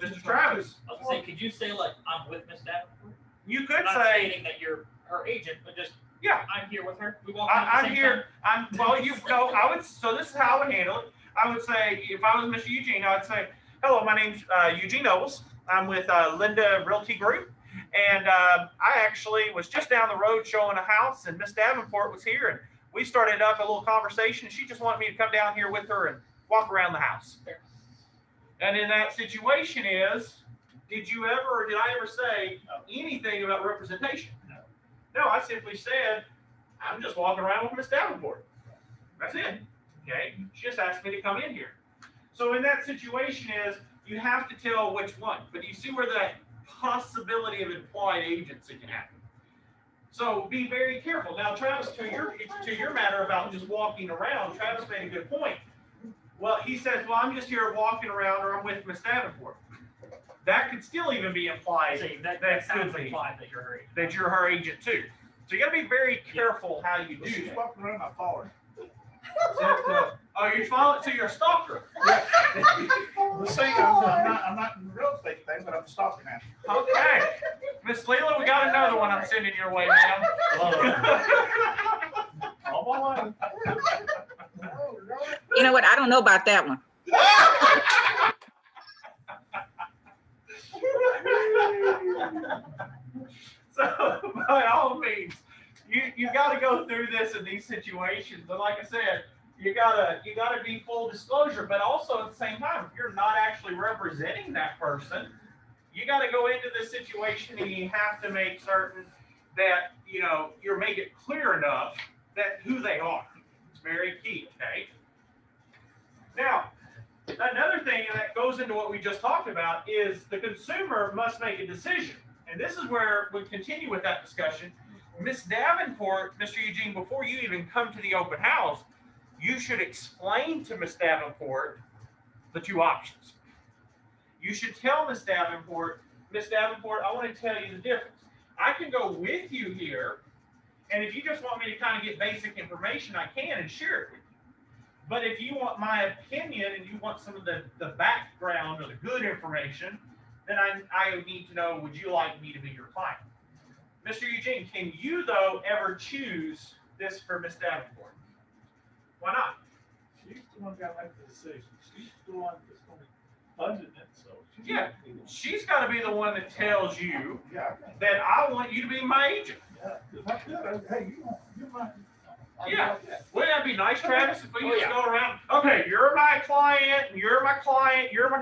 Mr. Travis, I was gonna say, could you say like, I'm with Miss Davenport? you could Not say, stating that you're her agent, but just, yeah, I'm here with her. We walk in at the I'm same here. So this is how I would handle it. I would say, if I was Mr. Eugene, I would say, hello, my name's Eugene Nobles. I'm with Linda Realty Group. And I actually was just down the road showing a house, and Miss Davenport was here, and we started up a little conversation. She just wanted me to come down here with her and walk around the house. And in that situation did I ever say anything about representation? No, I simply said, I'm just walking around with Miss Davenport. That's it. Okay. She just asked me to come in here. So in that situation you have to tell which one. But you see where that possibility of implied agency can happen. So be very careful. Now, Travis, to your matter about just walking around, Travis made a good point. Well, he says, well, I'm just here walking around, or I'm with Miss Davenport. That could still even be implied. say, that That sounds could be. implied that you're her agent. That you're her agent too. So you got to be very careful how you do She's that. walking around my forward. Oh, you're following to your stalker. The same, I'm not in the real estate thing, but I'm stalking now. Okay. Miss Leela, we got another one I'm sending your way, ma'am. All my way. You know what? I don't know about that one. So by all means, you got to go through this in these situations. And like I said, you gotta be full disclosure, but also at the same time, if you're not actually representing that person, you got to go into this situation and you have to make certain that you're making it clear enough that who they are. It's very key. Okay. Now, another thing that goes into what we just talked about is the consumer must make a decision. And this is where we continue with that discussion. Miss Davenport, Mr. Eugene, before you even come to the open house, you should explain to Miss Davenport the two options. You should tell Miss Davenport, I want to tell you the difference. I can go with you here, and if you just want me to kind of get basic information, I can and share it with you. But if you want my opinion and you want some of the background or the good information, then I need to know, would you like me to be your client? Mr. Eugene, can you, though, ever choose this for Miss Davenport? Why not? She's the one got to make the decision. She's the one that's going to be funding it, so. she's Yeah. gonna be the- She's got to be the one that tells you Yeah. that I want you to be my agent. Yeah. If I could, hey, you're my. Yeah. Wouldn't that be nice, Travis, if we Oh, just yeah. go around, okay, you're my client,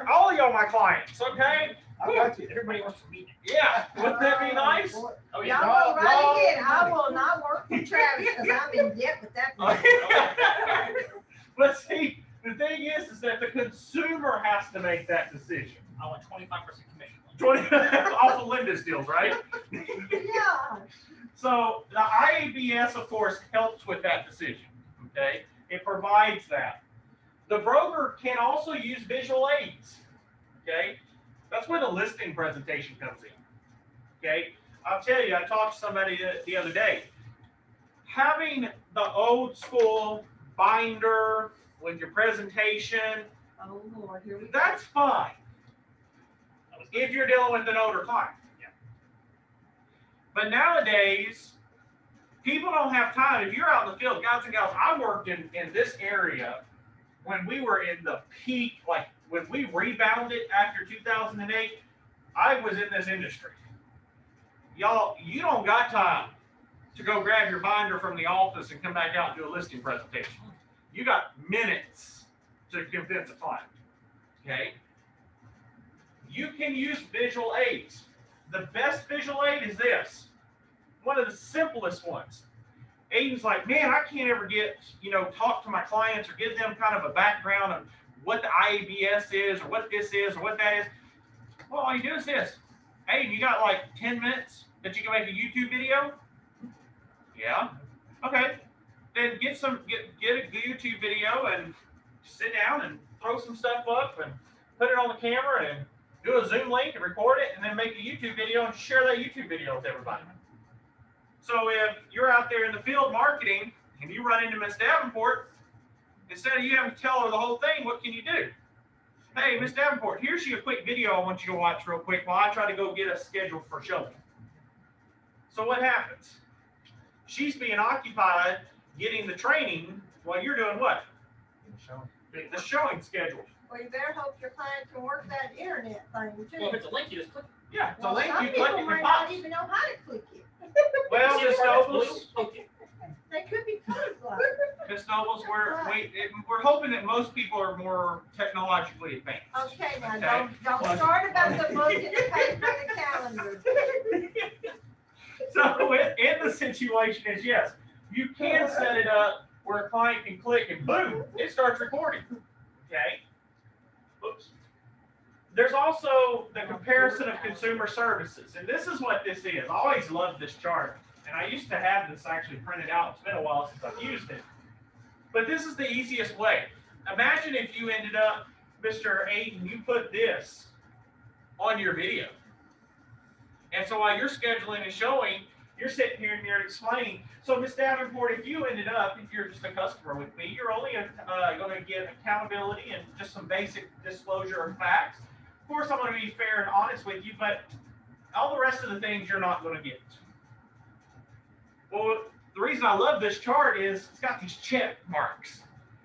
all of y'all my clients, okay? I got you. Everybody wants to meet. Yeah, wouldn't that be nice? Oh, yeah. Y'all go right ahead. I will not work for Travis because I'm in debt with that one. But see, the thing is that the consumer has to make that decision. I want 25% commission. 20 off of Linda's deals, right? Yeah. So the IABS, of course, helps with that decision. Okay, it provides that. The broker can also use visual aids. Okay, that's where the listing presentation comes in. Okay, I'll tell you, I talked to somebody the other day. Having the old school binder with your presentation Oh, Lord, here we go. That's fine if you're dealing with an older client. Yeah. But nowadays, people don't have time. If you're out in the field, guys and gals, I worked in this area when we were in the peak, like when we rebounded after 2008, I was in this industry. Y'all, you don't got time to go grab your binder from the office and come back out and do a listing presentation. You got minutes to convince a client, okay? You can use visual aids. The best visual aid is this. One of the simplest ones. Aiden's like, man, I can't ever get, talk to my clients or give them kind of a background of what the IABS is or what this is or what that is. Well, all you do is this. Aiden, you got like 10 minutes that you can make a YouTube video? Yeah. Okay. Then get a YouTube video and sit down and throw some stuff up and put it on the camera and do a Zoom link and record it and then make a YouTube video and share that YouTube video with everybody. So if you're out there in the field marketing and you run into Miss Davenport, instead of you having to tell her the whole thing, what can you do? Hey, Miss Davenport, here's you a quick video I want you to watch real quick while I try to go get us scheduled for showing. So what happens? She's being occupied getting the training while you're doing what? The showing schedule. Well, you better hope your client can work that internet thing too. Well, if it's a link, you just click. Yeah, it's a Well, link, some you click people it might and not pop. even know how to click it. Well, See Miss the part that's Nobles, blue? Click it. They could be colorblind. Miss Nobles, we're hoping that most people are more technologically advanced. Okay, now Okay. don't start about the book and the paper and the calendar. So in the situation is yes, you can set it up where a client can click and boom, it starts recording. Okay. Oops. There's also the comparison of consumer services, and this is what this is. I always loved this chart, and I used to have this actually printed out. It's been a while since I've used it, but this is the easiest way. Imagine if you ended up, Mr. Aiden, you put this on your video. And so while you're scheduling and showing, you're sitting here and you're explaining. So Ms. Davenport, if you ended up, if you're just a customer with me, you're only going to get accountability and just some basic disclosure of facts. Of course, I'm going to be fair and honest with you, but all the rest of the things you're not going to get. Well, the reason I love this chart is it's got these check marks.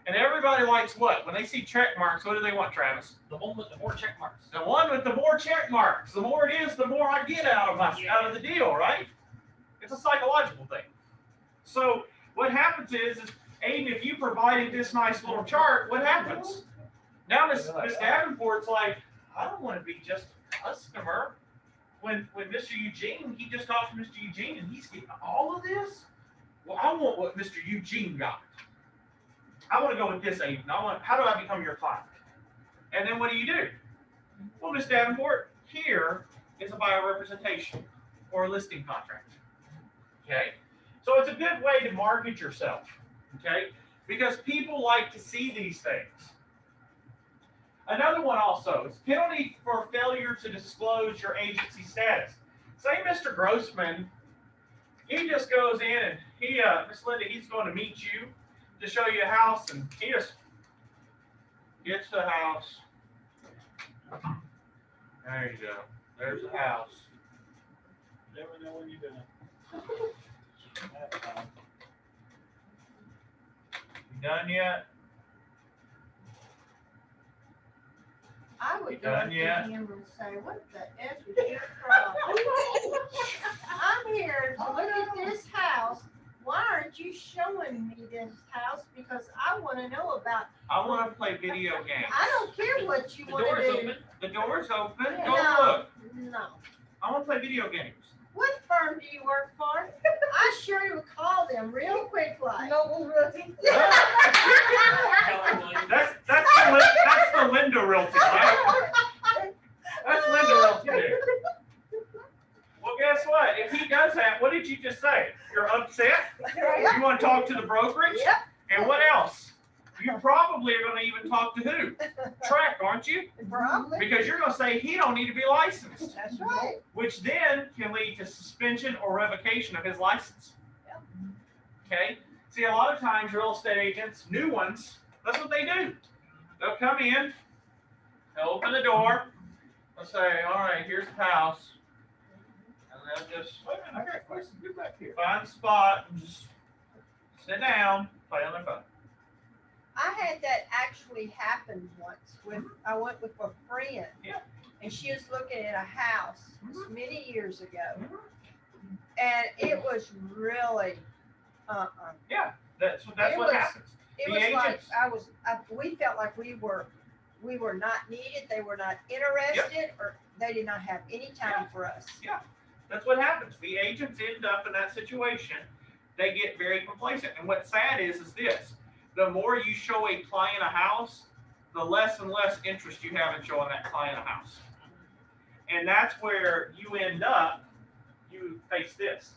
And everybody likes what? When they see check marks, what do they want, Travis? The one with the more check marks. The one with the more check marks. The more it is, the more I get out of the deal, right? It's a psychological thing. So what happens is Aiden, if you provided this nice little chart, what happens? Now Miss Davenport's like, I don't want to be just a customer. When Mr. Eugene, he just talked to Mr. Eugene and he's getting all of this. Well, I want what Mr. Eugene got. I want to go with this, Aiden. How do I become your client? And then what do? Well, Ms. Davenport, here is a buyer representation or a listing contract. Okay? So it's a good way to market yourself. Okay? Because people like to see these things. Another one also is penalty for failure to disclose your agency status. Say Mr. Grossman, he just goes in and Miss Linda, he's going to meet you to show you a house, and he just gets the house. There you go. There's the house. Never know when you're done. You done yet? I would go Done up to yet? him and say, what the F is your problem? I'm here to look at this house. Why aren't you showing me this house? Because I want to know about. I want to play video games. I don't care what you The want door's to do. open. The door's open. Go No, look. no. I want to play video games. What firm do you work for? I sure would call them real quick like. Noble Realty. That's the Linda Realty. Right? That's Linda Realty there. Well, guess what? If he does that, what did you just say? You're upset? You want to talk to the brokerage? Yep. And what else? You probably are going to even talk to who? Track, aren't you? Probably. Because you're going to say he don't need to be licensed, That's right. which then can lead to suspension or revocation of his license. Yep. Okay? See, a lot of times real estate agents, new ones, that's what they do. They'll come in, I open the door. I say, all right, here's the house. And then just Wait a minute, I got a question. Get back here. find a spot and just sit down, play on their phone. I had that actually happen once with, I went with a friend. Yeah. And she was looking at a house many years ago. Mhm. And it was really, Yeah, that's what It was- happens. it The was like, agents- we felt like we were not needed, they were not interested, or they did not have any time for us. That's what happens. The agents end up in that situation. They get very complacent. And what's sad is this: the more you show a client a house, the less and less interest you have in showing that client a house. And that's where you end up, you face this.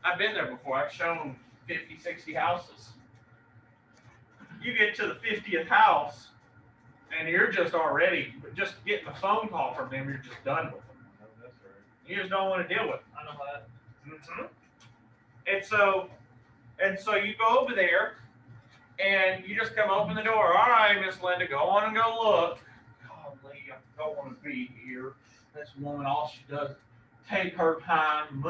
I've been there before. I've shown 50, 60 houses. You get to the 50th house and you're just already, just getting a phone call from them, you're just done with them. That's right. You just don't want to deal with them. I know that. Mm-hmm. And so you go over there and you just come open the door. All right, Miss Linda, go on and go look. Golly, I don't want to be here. This woman, all she does is take her time.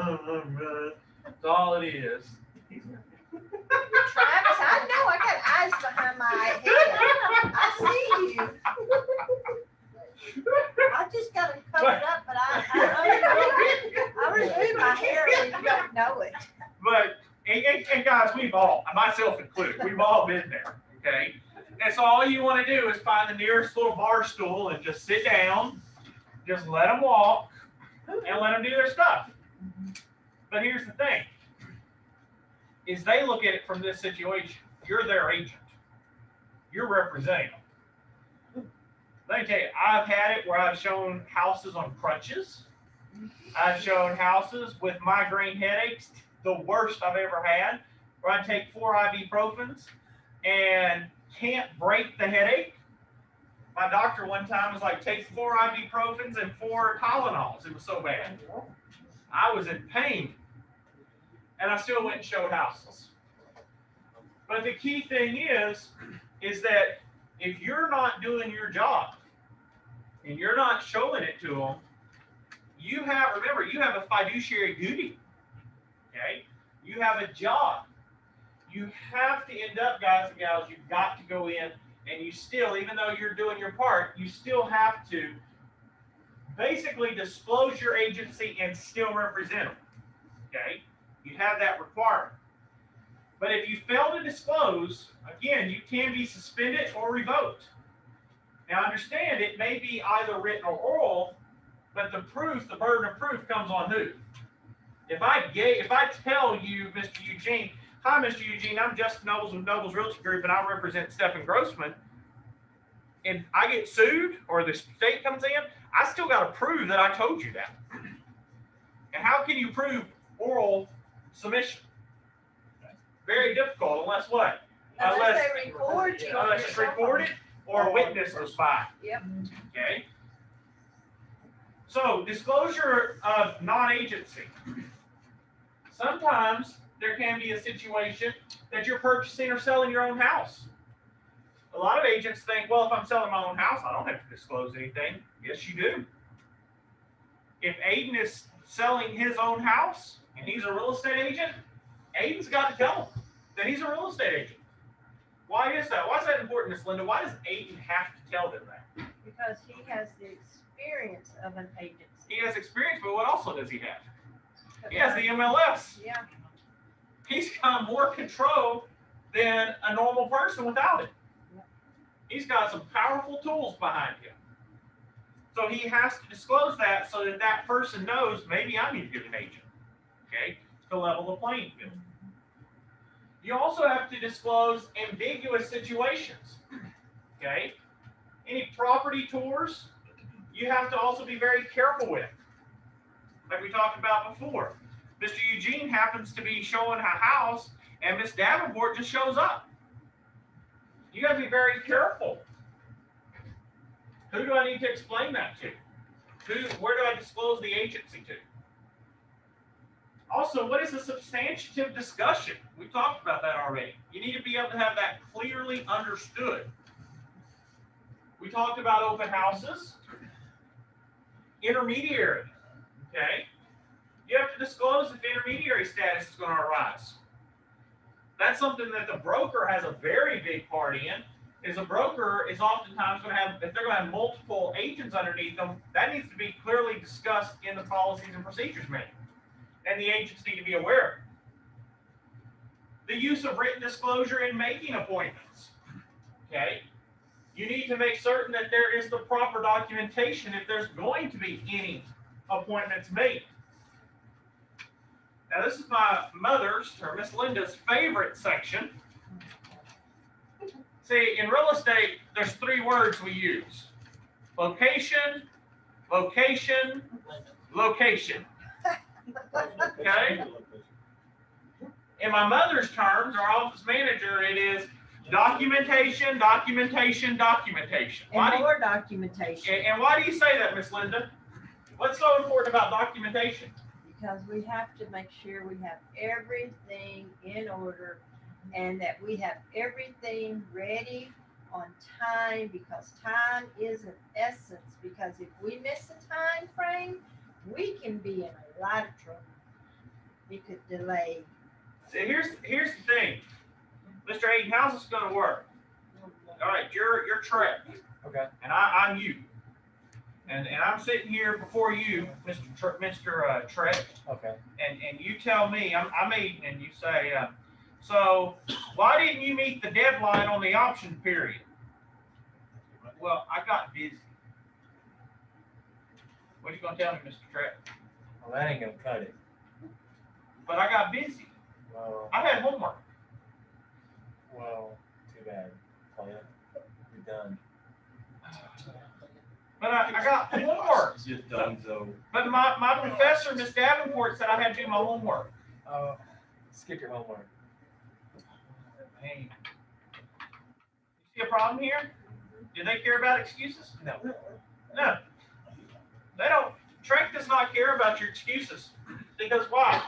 That's all it is. Travis, I know, I got eyes behind my head. I see you. I just got it covered up, but I remove my hair and you don't know it. But, and guys, we've all, myself included, we've all been there, okay? And so all you want to do is find the nearest little bar stool and just sit down, just let them walk, and let them do their stuff. But here's the thing, is they look at it from this situation. You're their agent. You're representing them. Let me tell you, I've had it where I've shown houses on crutches. I've shown houses with migraine headaches, the worst I've ever had, where I take 4 ibuprofens and can't break the headache. My doctor one time was like, take 4 ibuprofens and 4 Tylenols. It was so bad. I was in pain. And I still went and showed houses. But the key thing is that if you're not doing your job and you're not showing it to them, remember, you have a fiduciary duty. Okay? You have a job. You have to end up, guys and gals, you've got to go in and you still, even though you're doing your part, you still have to basically disclose your agency and still represent them. Okay? You have that requirement. But if you fail to disclose, again, you can be suspended or revoked. Now understand, it may be either written or oral, but the burden of proof comes on who? If I tell you, Mr. Eugene, hi, Mr. Eugene, I'm Justin Nobles with Nobles Realty Group, and I represent Stephen Grossman, and I get sued or the state comes in, I still got to prove that I told you that. And how can you prove oral submission? Very difficult, unless what? Unless they record you. on Unless your it's cell phone. recorded or a witness was by. Yep. Okay. So disclosure of non-agency. Sometimes there can be a situation that you're purchasing or selling your own house. A lot of agents think, well, if I'm selling my own house, I don't have to disclose anything. Yes, you do. If Aiden is selling his own house and he's a real estate agent, Aiden's got to tell him that he's a real estate agent. Why is that? Why is that important, Miss Linda? Why does Aiden have to tell them that? Because he has the experience of an agency. He has experience, but what also does he have? He has the MLS. Yeah. He's got more control than a normal person without it. He's got some powerful tools behind him. So he has to disclose that so that that person knows maybe I need to get an agent, okay, to level the playing field. You also have to disclose ambiguous situations, okay? Any property tours, you have to also be very careful with. Like we talked about before. Mr. Eugene happens to be showing a house and Miss Davenport just shows up. You got to be very careful. Who do I need to explain that to? Where do I disclose the agency to? Also, what is a substantive discussion? We talked about that already. You need to be able to have that clearly understood. We talked about open houses. Intermediary, okay? You have to disclose if intermediary status is going to arise. That's something that the broker has a very big part in. Is a broker is oftentimes going to have, if they're going to have multiple agents underneath them, that needs to be clearly discussed in the policies and procedures manual. And the agents need to be aware. The use of written disclosure in making appointments, okay? You need to make certain that there is the proper documentation if there's going to be any appointments made. Now, this is my mother's, or Miss Linda's, favorite section. See, in real estate, there's 3 words we use. Location, location, location. Okay? In my mother's terms, our office manager, it is documentation, documentation, documentation. And more documentation, And why do you say that, Miss Linda? What's so important about documentation? because we have to make sure we have everything in order and that we have everything ready on time, because time is of essence, because if we miss a time frame, we can be in a lot of trouble. We could delay. See, here's the thing. Mr. Hayden, how's this gonna work? All right, you're Trek. Okay. And I'm you. And I'm sitting here before you, Mr. Trek, Okay. and you tell me, I'm Aiden, and you say, so why didn't you meet the deadline on the option period? Well, I got busy. What are you gonna tell me, Mr. Trek? Well, that ain't gonna cut it. But I got busy. Well, I had homework. too bad. Clint, you're done. But I got homework. Just done, so. But my professor, Miss Davenport, said I had to do my homework. Oh, skip your homework. Hey. You see a problem here? Do they care about excuses? No. No. They don't. Trek does not care about your excuses. Because why?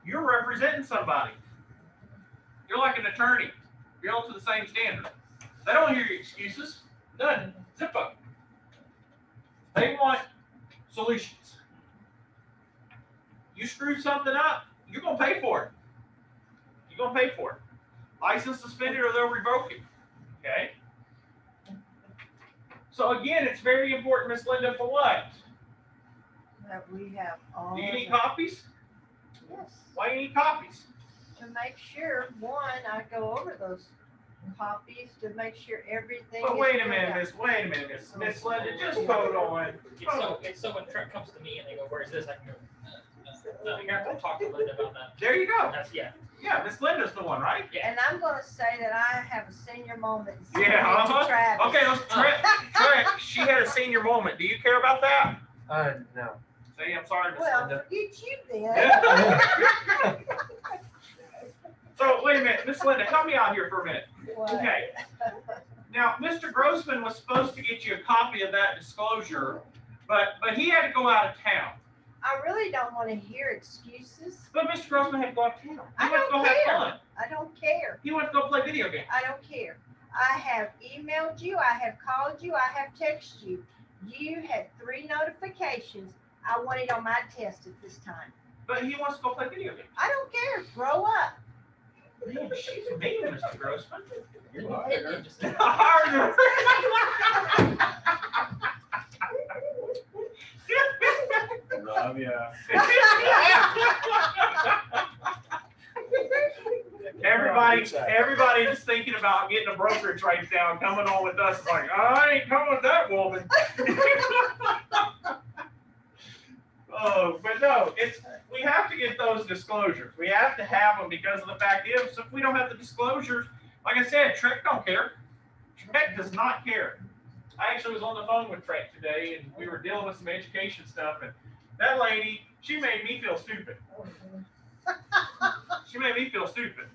You're representing somebody. You're like an attorney. You're held to the same standard. They don't hear your excuses. None. Zippo. They want solutions. You screwed something up, you're going to pay for it. You're going to pay for it. License suspended or they'll revoke it. Okay? So again, it's very important, Miss Linda, for what? That we have all. Do you need the- copies? Yes, Why do you need copies? to make sure, one, I go over those copies to make sure everything. But is wait a filled minute, out. Miss Linda, just hold on. It's so when Trent comes to me and they go, "Where's this?" I can go, "Here, I'll talk to Linda about that." There you go. That's Yeah, Miss Linda's the one, right? And I'm gonna say that I have a senior moment. Yeah, uh-huh. Travis. Okay, let's Trek, she had a senior moment. Do you care about that? No. Say, I'm sorry, Miss Well, Linda. forget you then. So wait a minute, Miss Linda, help me out here for a minute. What? Okay. Now, Mr. Grossman was supposed to get you a copy of that disclosure, but he had to go out of town. I really don't wanna hear excuses. But Mr. Grossman had to go out of town. He I went to go don't have care. fun. I don't care. He went to go play video games. I don't care. I have emailed you, I have called you, I have texted you. You had 3 notifications. I want it on my test at this time. But he wants to go play video games. I don't care. Grow up. Man, she's mean, Mr. Grossman. You're liar. Love ya. Everybody just thinking about getting a brokerage right down, coming on with us. It's like, I ain't coming with that woman. Oh, but no, we have to get those disclosures. We have to have them because of the fact is, if we don't have the disclosures, like I said, Trek don't care. Trek does not care. I actually was on the phone with Trek today, and we were dealing with some education stuff, and that lady, she made me feel stupid. She made me feel stupid.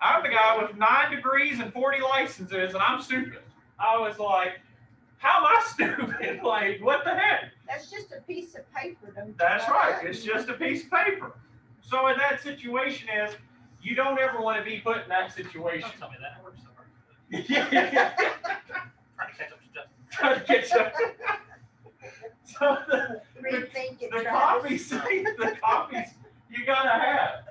I'm the guy with 9 degrees and 40 licenses, and I'm stupid. I was like, how am I stupid? Like, what the heck? That's just a piece of paper. Don't That's you right. know? It's just a piece of paper. So in that situation is, you don't ever want to be put in that situation. Don't tell me that. I work so hard. Yeah. Trying to catch up to Trying to get you. So Rethink it, the Travis. copies you gotta have.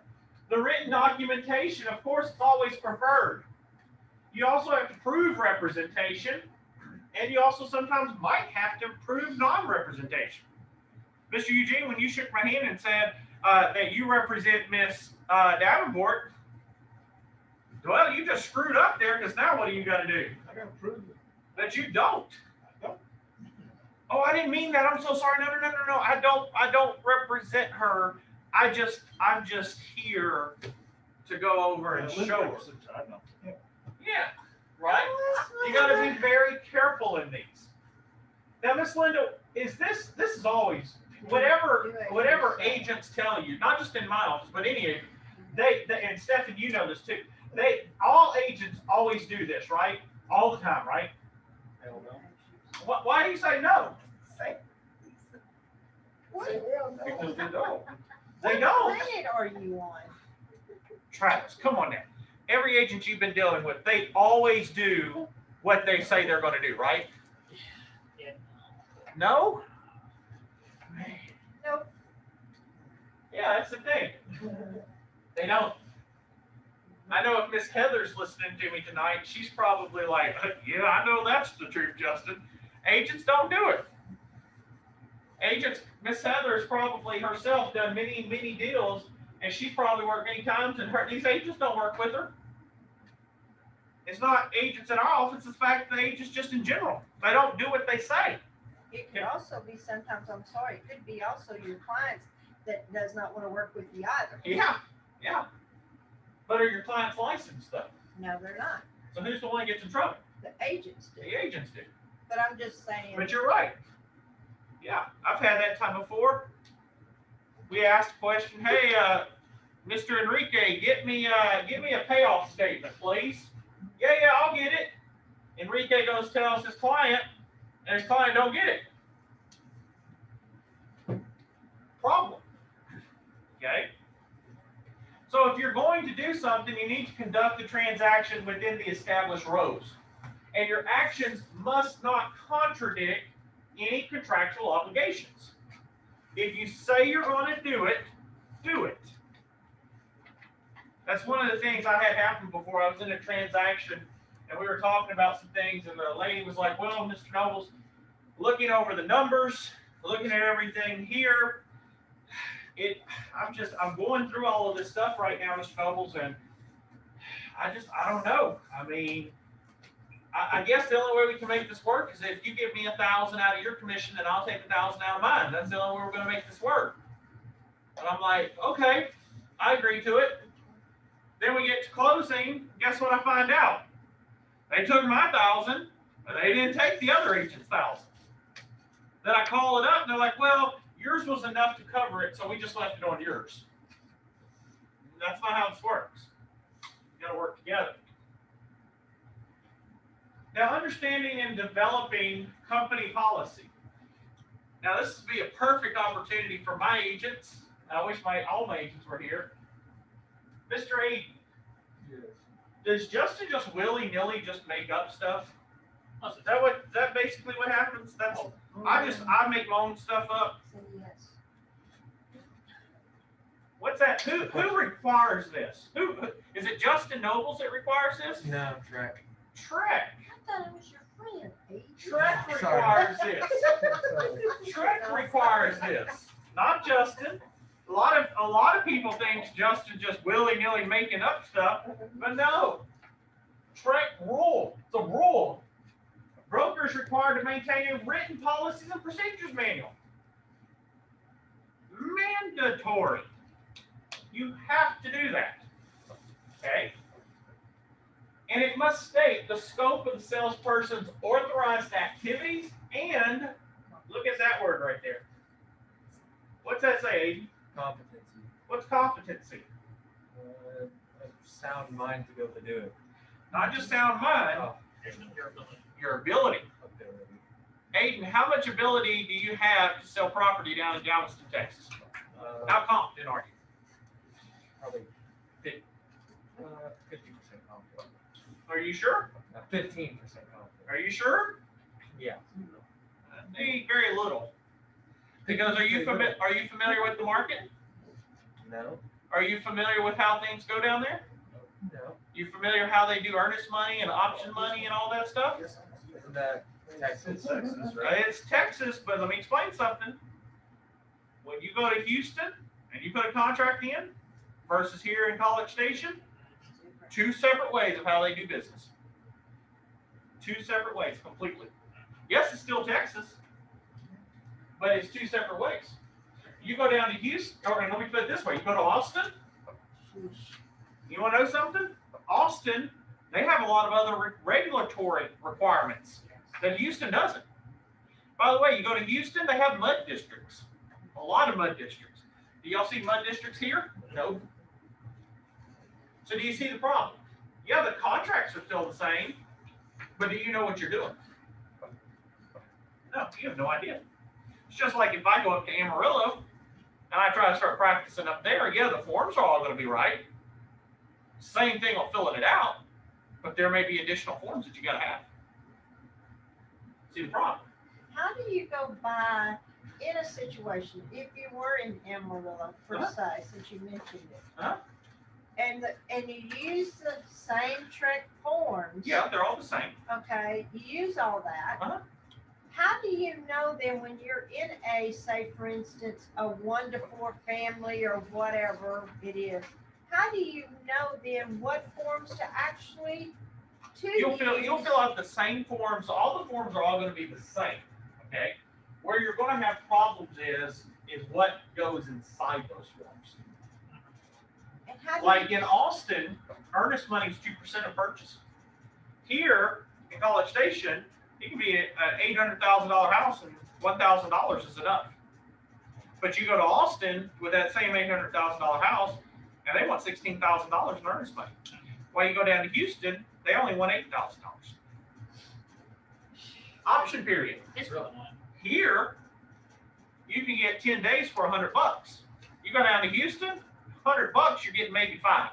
The written documentation, of course, is always preferred. You also have to prove representation, and you also sometimes might have to prove non-representation. Mr. Eugene, when you shook my hand and said that you represent Miss Davenport, well, you just screwed up there, because now what do you got to do? I gotta prove it. That you don't. I don't. Oh, I didn't mean that. I'm so sorry. No. I don't represent her. I'm just here to go over and Linda show her. represents- I know. Yeah. Yeah, right? You got to be very careful in these. Now, Miss Linda, this is always whatever agents tell you, not just in my office, but any agent, they and Stephen, you know this too. All agents always do this, right? All the time, right? Hell no. Why do you say no? What Because they don't. They don't. planet are you on? Travis, come on now. Every agent you've been dealing with, they always do what they say they're going to do, right? Yeah. No? Man. Nope. Yeah, that's the thing. They don't. I know if Miss Heather's listening to me tonight, she's probably like, yeah, I know that's the truth, Justin. Agents don't do it. Agents, Miss Heather has probably herself done many, many deals, and she's probably worked many times, and these agents don't work with her. It's not agents in our office, it's the fact that agents just in general, they don't do what they say. It could also be sometimes, I'm sorry, it could be also your clients that does not want to work with you either. Yeah. But are your clients licensed though? No, they're not. So who's the one that gets in trouble? The agents do. The agents do. But I'm just saying. But you're right. Yeah, I've had that time before. We asked a question, hey, Mr. Enrique, get me a payoff statement, please. Yeah, I'll get it. Enrique goes tells his client, and his client don't get it. Problem. Okay? So if you're going to do something, you need to conduct the transaction within the established rows. And your actions must not contradict any contractual obligations. If you say you're going to do it, do it. That's one of the things I had happen before. I was in a transaction and we were talking about some things, and the lady was like, well, Mr. Nobles, looking over the numbers, looking at everything here, I'm going through all of this stuff right now, Mr. Nobles, and I don't know. I mean, I guess the only way we can make this work is if you give me 1,000 out of your commission, and I'll take 1,000 out of mine. That's the only way we're going to make this work. And I'm like, okay, I agree to it. Then we get to closing. Guess what I find out? They took my 1,000, but they didn't take the other agent's 1,000. Then I call it up, and they're like, well, yours was enough to cover it, so we just left it on yours. That's not how this works. You got to work together. Now, understanding and developing company policy. Now, this would be a perfect opportunity for my agents. I wish all my agents were here. Mr. Aiden, Yes. does Justin just willy-nilly just make up stuff? Most of Is that basically what happens? I make my own stuff up. Say yes. What's that? Who requires this? Who is it? Justin Nobles that requires this? No, track. Trek. I thought it was your friend, Pete. Trek Sorry. requires this. Trek requires this, not Justin. A lot of people think Justin just willy-nilly making up stuff, but no. Trek rule. It's a rule. Brokers required to maintain a written policies and procedures manual. Mandatory. You have to do that. Okay? And it must state the scope of the salesperson's authorized activities and, look at that word right there. What's that say, Aiden? Competency. What's competency? A sound mind to be able to do it. Not just sound mind, Oh, your ability. your ability. ability. Aiden, how much ability do you have to sell property down in Galveston, Texas? How confident are you? Probably 50% confident. Are you sure? 15% confident. Are you sure? Yeah. Very little. Because are you familiar with the market? No. Are you familiar with how things go down there? No. You familiar how they do earnest money and option money and all that stuff? Isn't that Texas? It's Texas, but let me explain something. When you go to Houston and you put a contract in versus here in College Station, two separate ways of how they do business. Two separate ways completely. Yes, it's still Texas, but it's two separate ways. You go down to Houston, or let me put it this way, you go to Austin, you want to know something? Austin, they have a lot of other regulatory requirements that Houston doesn't. By the way, you go to Houston, they have mud districts. A lot of mud districts. Do y'all see mud districts here? No. So do you see the problem? Yeah, the contracts are still the same, but do you know what you're doing? No, you have no idea. It's just like if I go up to Amarillo and I try to start practicing up there, yeah, the forms are all going to be right. Same thing on filling it out, but there may be additional forms that you got to have. See the problem? How do you go by in a situation, if you were in Amarillo, per se, since you mentioned it, and you use the same Trek forms? Yeah, they're all the same. Okay, you use all that. How do you know then when you're in a, say, for instance, a 1 to 4 family or whatever it is? How do you know then what forms to actually You'll fill out the same forms. All the forms are all going to be the same. Okay. Where you're going to have problems is what goes inside those forms. And how do Like you, in Austin, earnest money is 2% of purchase. Here in College Station, it can be an $800,000 house and $1,000 is enough. But you go to Austin with that same $800,000 house, and they want $16,000 in earnest money. While you go down to Houston, they only want $8,000. Option period. It's really annoying. Here, you can get 10 days for $100. You go down to Houston, $100, you're getting maybe 5.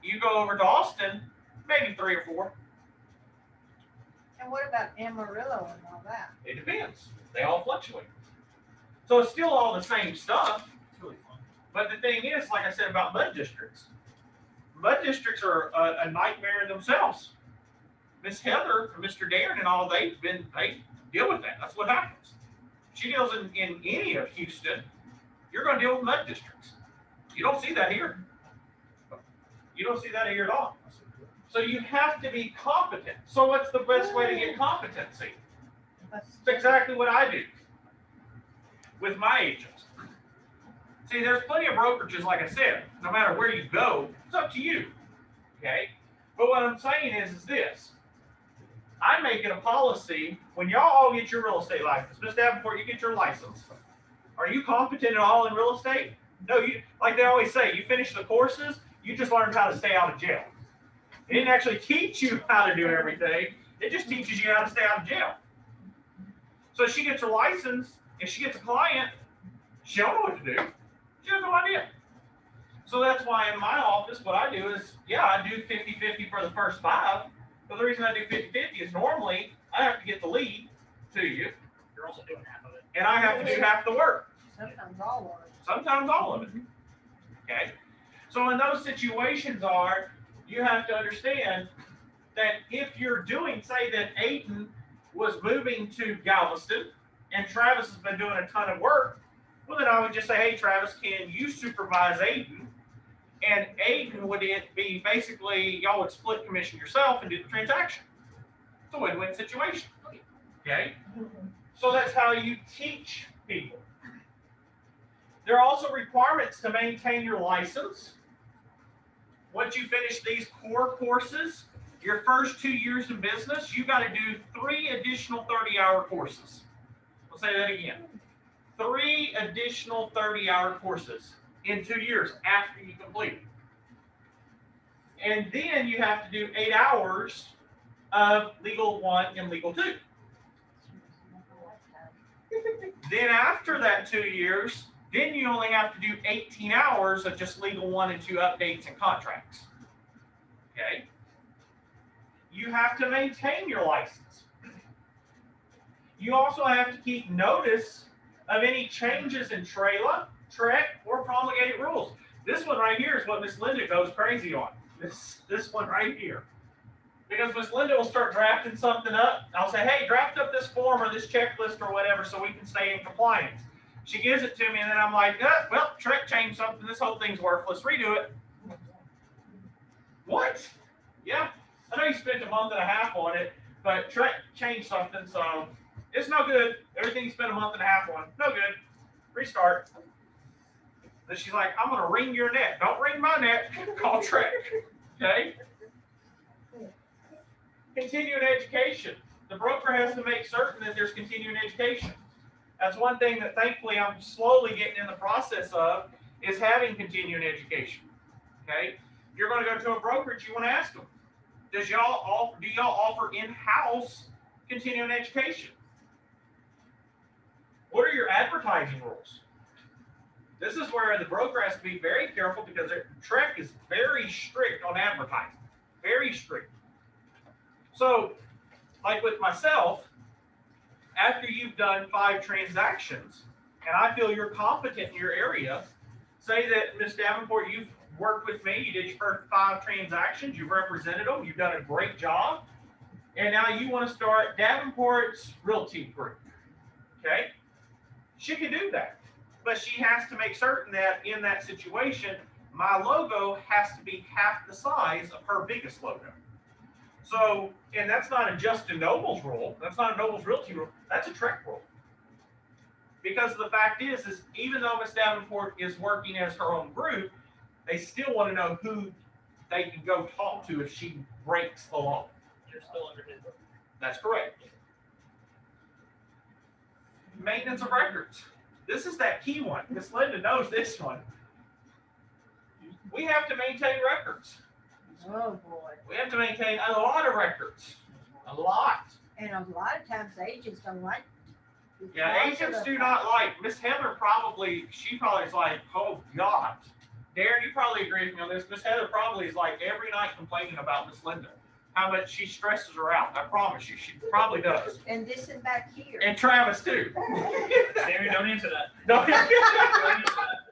You go over to Austin, maybe 3 or 4. and what about Amarillo and all that? It depends. They all fluctuate. So it's still all the same stuff. It's really fun. But the thing is, like I said about mud districts are a nightmare in themselves. Miss Heather, Mr. Darren, and all they deal with that. That's what happens. She deals in any of Houston. You're going to deal with mud districts. You don't see that here. You don't see that here at all. So you have to be competent. So what's the best way to get competency? It's exactly what I do with my agents. See, there's plenty of brokerages, like I said, no matter where you go, it's up to you. Okay? But what I'm saying is this. I make it a policy when y'all all get your real estate license. Mr. Davenport, you get your license. Are you competent at all in real estate? No, you, like they always say, you finish the courses, you just learned how to stay out of jail. It didn't actually teach you how to do everything. It just teaches you how to stay out of jail. So she gets her license, and she gets a client, she don't know what to do. She has no idea. So that's why in my office, what I do is, yeah, I do 50-50 for the first 5. But the reason I do 50-50 is normally I have to get the lead to you, You're also doing half of it. and I have to do half the work. Sometimes all of it. Sometimes all of it. Okay? So in those situations you have to understand that if you're doing, say that Aiden was moving to Galveston and Travis has been doing a ton of work, well then I would just say, hey Travis, can you supervise Aiden? And Aiden would be basically, y'all would split commission yourself and do the transaction. It's a win-win situation. Okay? So that's how you teach people. There are also requirements to maintain your license. Once you finish these core courses, your first 2 years in business, you got to do 3 additional 30-hour courses. I'll say that again. 3 additional 30-hour courses in 2 years after you complete it. And then you have to do 8 hours of Legal 1 and Legal 2. Then after that 2 years, then you only have to do 18 hours of just Legal 1 and 2 updates and contracts. Okay? You have to maintain your license. You also have to keep notice of any changes in TRAILA, TREC, or promulgated rules. This one right here is what Miss Linda goes crazy on. This one right here. Because Miss Linda will start drafting something up. I'll say, hey, draft up this form or this checklist or whatever so we can stay in compliance. She gives it to me, and then I'm like, well, TREC changed something. This whole thing's worthless. Redo it. What? Yeah. I know you spent a month and a half on it, but TREC changed something, so it's no good. Everything you spent a month and a half on, no good. Restart. Then she's like, I'm going to wring your neck. Don't wring my neck. Call TREC. Okay? Continuing education. The broker has to make certain that there's continuing education. That's one thing that thankfully I'm slowly getting in the process of, is having continuing education. Okay? You're going to go to a brokerage, you want to ask them, do y'all offer in-house continuing education? What are your advertising rules? This is where the broker has to be very careful because TREC is very strict on advertising. Very strict. So, like with myself, after you've done 5 transactions, and I feel you're competent in your area, say that, Ms. Davenport, you've worked with me, you did your first 5 transactions, you've represented them, you've done a great job, and now you want to start Davenport's Realty Group, okay? She can do that, but she has to make certain that in that situation, my logo has to be half the size of her biggest logo. So, and that's not a Justin Noble's rule. That's not a Noble's Realty rule. That's a TREC rule. Because the fact is even though Ms. Davenport is working as her own group, they still want to know who they can go talk to if she breaks the law. You're still under his roof. That's correct. Maintenance of records. This is that key one. Miss Linda knows this one. We have to maintain records. Oh, boy. We have to maintain a lot of records. A lot. And a lot of times agents don't like. Yeah, agents do not like. Miss Heather she probably is like, oh God. Darren, you probably agree with me on this. Miss Heather probably is like every night complaining about Miss Linda. How much she stresses her out. I promise you, she probably does. And this is back here. And Travis too. Darren, don't answer that. No. Don't answer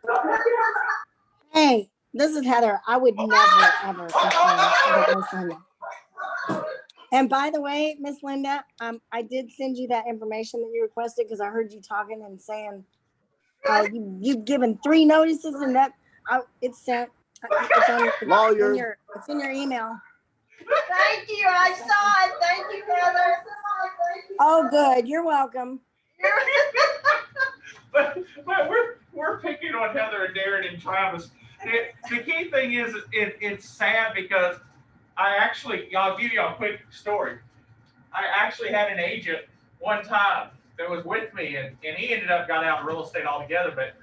that. Hey, this is Heather. I would never, ever complain about Miss Linda. And by the way, Miss Linda, I did send you that information that you requested because I heard you talking and saying you've given 3 notices and that it's sent. It's in your email. Thank you. I saw it. Thank you, Heather. Oh, good. You're welcome. but we're picking on Heather and Darren and Travis. The key thing is it's sad because I'll give you a quick story. I actually had an agent one time that was with me and he ended up got out of real estate altogether. But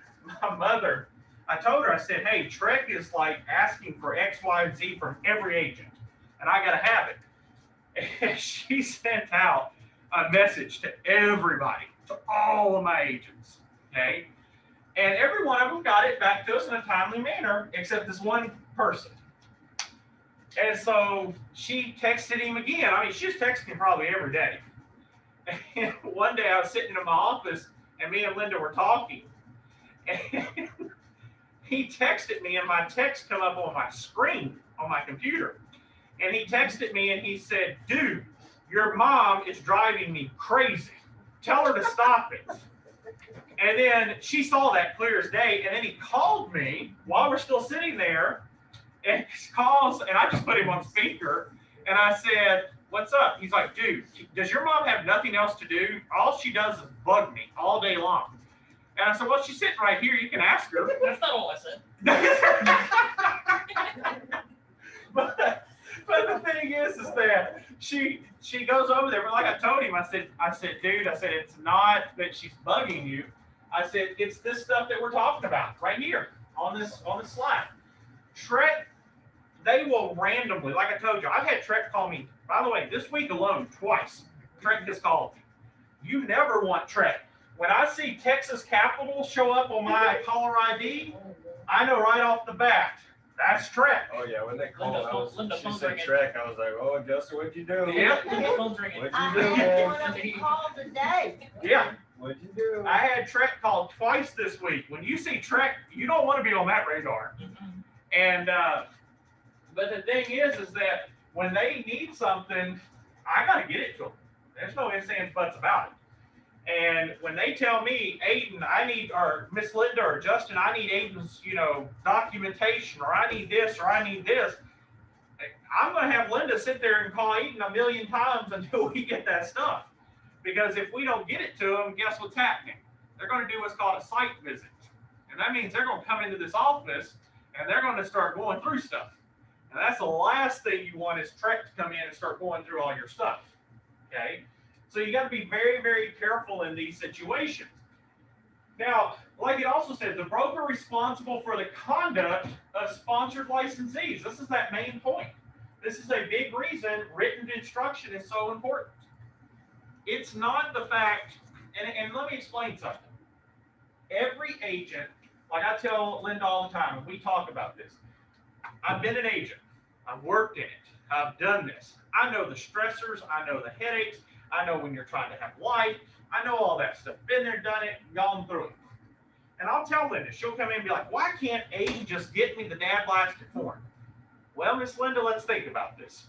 my mother, I told her, I said, hey, TREC is like asking for X, Y, and Z from every agent. And I got to have it. And she sent out a message to everybody, to all of my agents, okay? And every one of them got it back to us in a timely manner, except this one person. And so she texted him again. I mean, she was texting him probably every day. And one day I was sitting in my office and me and Linda were talking. And he texted me and my text come up on my screen on my computer. And he texted me and he said, dude, your mom is driving me crazy. Tell her to stop it. And then she saw that clear as day. And then he called me while we're still sitting there. And he calls, and I just put him on speaker. And I said, what's up? He's like, dude, does your mom have nothing else to do? All she does is bug me all day long. And I said, well, she's sitting right here. You can ask her. That's not all I said. But the thing is that she goes over there. But like I told him, I said, dude, it's not that she's bugging you. I said, it's this stuff that we're talking about right here on this slide. TREC, they will randomly, like I told you, I've had TREC call me, by the way, this week alone, twice. TREC has called me. You never want TREC. When I see Texas Capital show up on my caller ID, I know right off the bat, That's Trek. Oh, yeah, when they called, Linda, she phone's said ringing. Trek, I was like, oh, Justin, what'd you do? Yeah. The phone's ringing. What'd I you do, had man? one of them call today. Yeah. What'd you do? I had Trek called twice this week. When you see Trek, you don't want to be on that radar. Mhm. And but the thing is that when they need something, I gotta get it to them. There's no ifs, ands, buts about it. And when they tell me, Aiden, I need, or Miss Linda or Justin, I need Aiden's, documentation, or I need this, or I need this, I'm gonna have Linda sit there and call Aiden a million times until we get that stuff. Because if we don't get it to them, guess what's happening? They're gonna do what's called a site visit. And that means they're gonna come into this office and they're gonna start going through stuff. And that's the last thing you want is Trek to come in and start going through all your stuff. Okay? So you got to be very, very careful in these situations. Now, like it also said, the broker responsible for the conduct of sponsored licensees. This is that main point. This is a big reason written instruction is so important. It's not the fact, and let me explain something. Every agent, like I tell Linda all the time, and we talk about this, I've been an agent. I've worked in it. I've done this. I know the stressors. I know the headaches. I know when you're trying to have life. I know all that stuff. Been there, done it, gone through it. And I'll tell Linda, she'll come in and be like, why can't Aiden just get me the dad blasted form? Well, Miss Linda, let's think about this.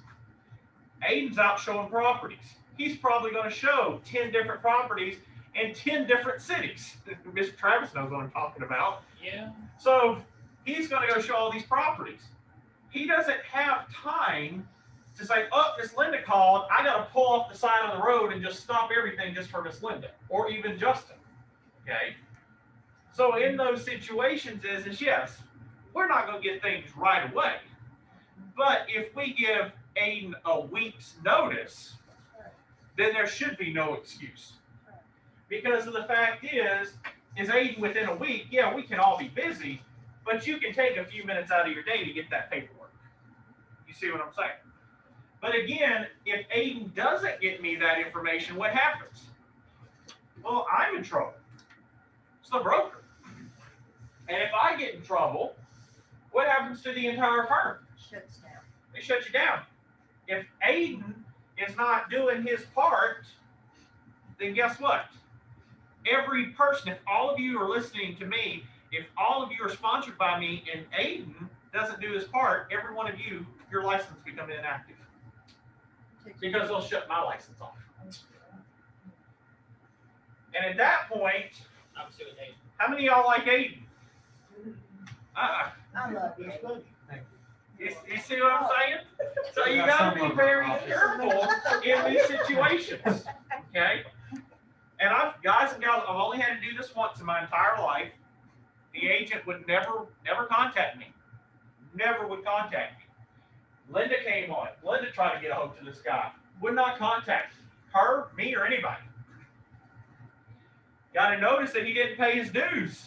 Aiden's out showing properties. He's probably going to show 10 different properties in 10 different cities. Mr. Travis knows what I'm talking about. Yeah. So he's going to go show all these properties. He doesn't have time to say, oh, Miss Linda called. I got to pull off the side of the road and just stop everything just for Miss Linda or even Justin. Okay. So in those situations is yes, we're not going to get things right away. But if we give Aiden a week's notice, then there should be no excuse. Because of the fact is Aiden within a week, yeah, we can all be busy, but you can take a few minutes out of your day to get that paperwork. You see what I'm saying? But again, if Aiden doesn't get me that information, what happens? Well, I'm in trouble. It's the broker. And if I get in trouble, what happens to the entire firm? Shuts down. They shut you down. If Aiden is not doing his part, then guess what? Every person, if all of you are listening to me, if all of you are sponsored by me and Aiden doesn't do his part, every one of you, your license becomes inactive. Because they'll shut my license off. And at that point, I'm suing Aiden. how many of y'all like Aiden? I love you. You see what I'm saying? So you gotta be very careful in these situations. Okay? And guys and gals, I've only had to do this once in my entire life. The agent would never contact me. Never would contact me. Linda came on. Linda tried to get a hold of this guy. Would not contact her, me, or anybody. Got to notice that he didn't pay his dues.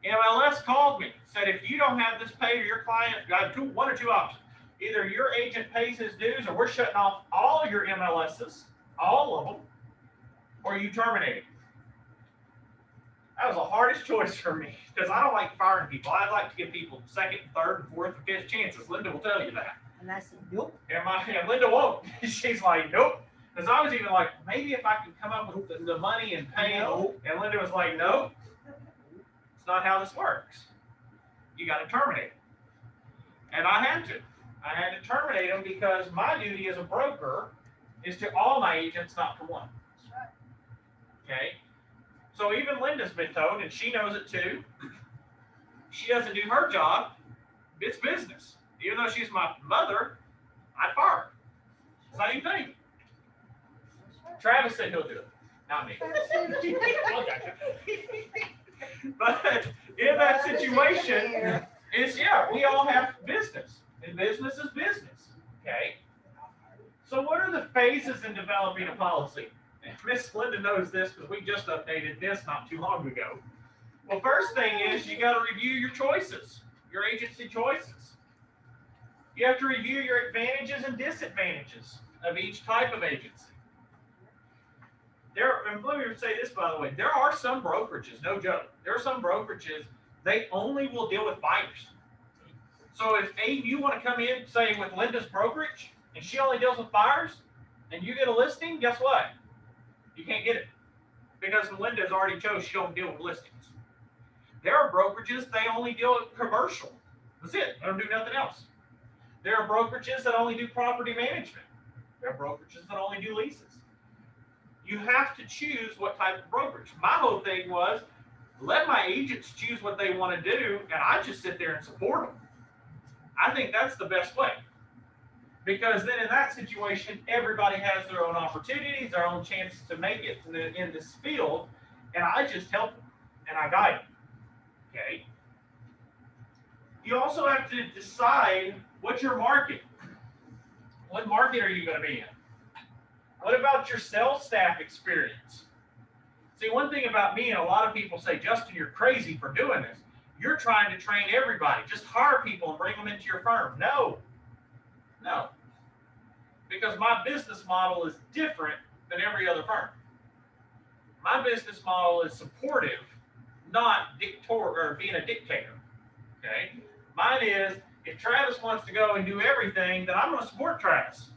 MLS called me, said if you don't have this paid or your client, got one or two options. Either your agent pays his dues or we're shutting off all your MLSs, all of them, or you terminate it. That was the hardest choice for me because I don't like firing people. I like to give people second, third, and fourth, and fifth chances. Linda will tell you that. And I said, nope. And Linda won't. She's like, nope. Because I was even like, maybe if I could come up with the money and pay it. And Linda was like, nope. It's not how this works. You got to terminate it. And I had to. I had to terminate them because my duty as a broker is to all my agents, not to one. Okay? So even Linda's been told, and she knows it too, she doesn't do her job, it's business. Even though she's my mother, I'd fire her. Same thing. Travis said he'll do it, not me. But in that situation, it's, yeah, we all have business, and business is business, okay? So what are the phases in developing a policy? Miss Linda knows this because we just updated this not too long ago. Well, first thing is you got to review your choices, your agency choices. You have to review your advantages and disadvantages of each type of agency. And let me say this, by the way, there are some brokerages, no joke, there are some brokerages, they only will deal with buyers. So if Abe, you want to come in, say with Linda's brokerage, and she only deals with buyers, and you get a listing, guess what? You can't get it because Linda's already chose she don't deal with listings. There are brokerages, they only deal with commercial. That's it. They don't do nothing else. There are brokerages that only do property management. There are brokerages that only do leases. You have to choose what type of brokerage. My whole thing was let my agents choose what they want to do, and I just sit there and support them. I think that's the best way. Because then in that situation, everybody has their own opportunities, their own chances to make it in this field, and I just help them, and I guide them. Okay? You also have to decide what's your market. What market are you going to be in? What about your sales staff experience? See, one thing about me, and a lot of people say, Justin, you're crazy for doing this. You're trying to train everybody. Just hire people and bring them into your firm. No. No. Because my business model is different than every other firm. My business model is supportive, not dictator or being a dictator. Okay? Mine is, if Travis wants to go and do everything, then I'm going to support Travis.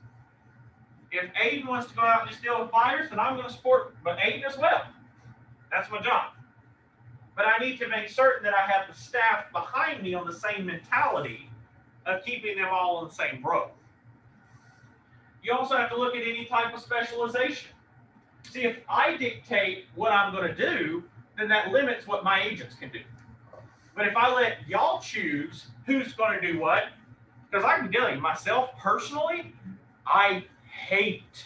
If Aiden wants to go out and just deal with buyers, then I'm going to support Aiden as well. That's my job. But I need to make certain that I have the staff behind me on the same mentality of keeping them all on the same road. You also have to look at any type of specialization. See, if I dictate what I'm going to do, then that limits what my agents can do. But if I let y'all choose who's going to do what, because I can tell you, myself personally, I hate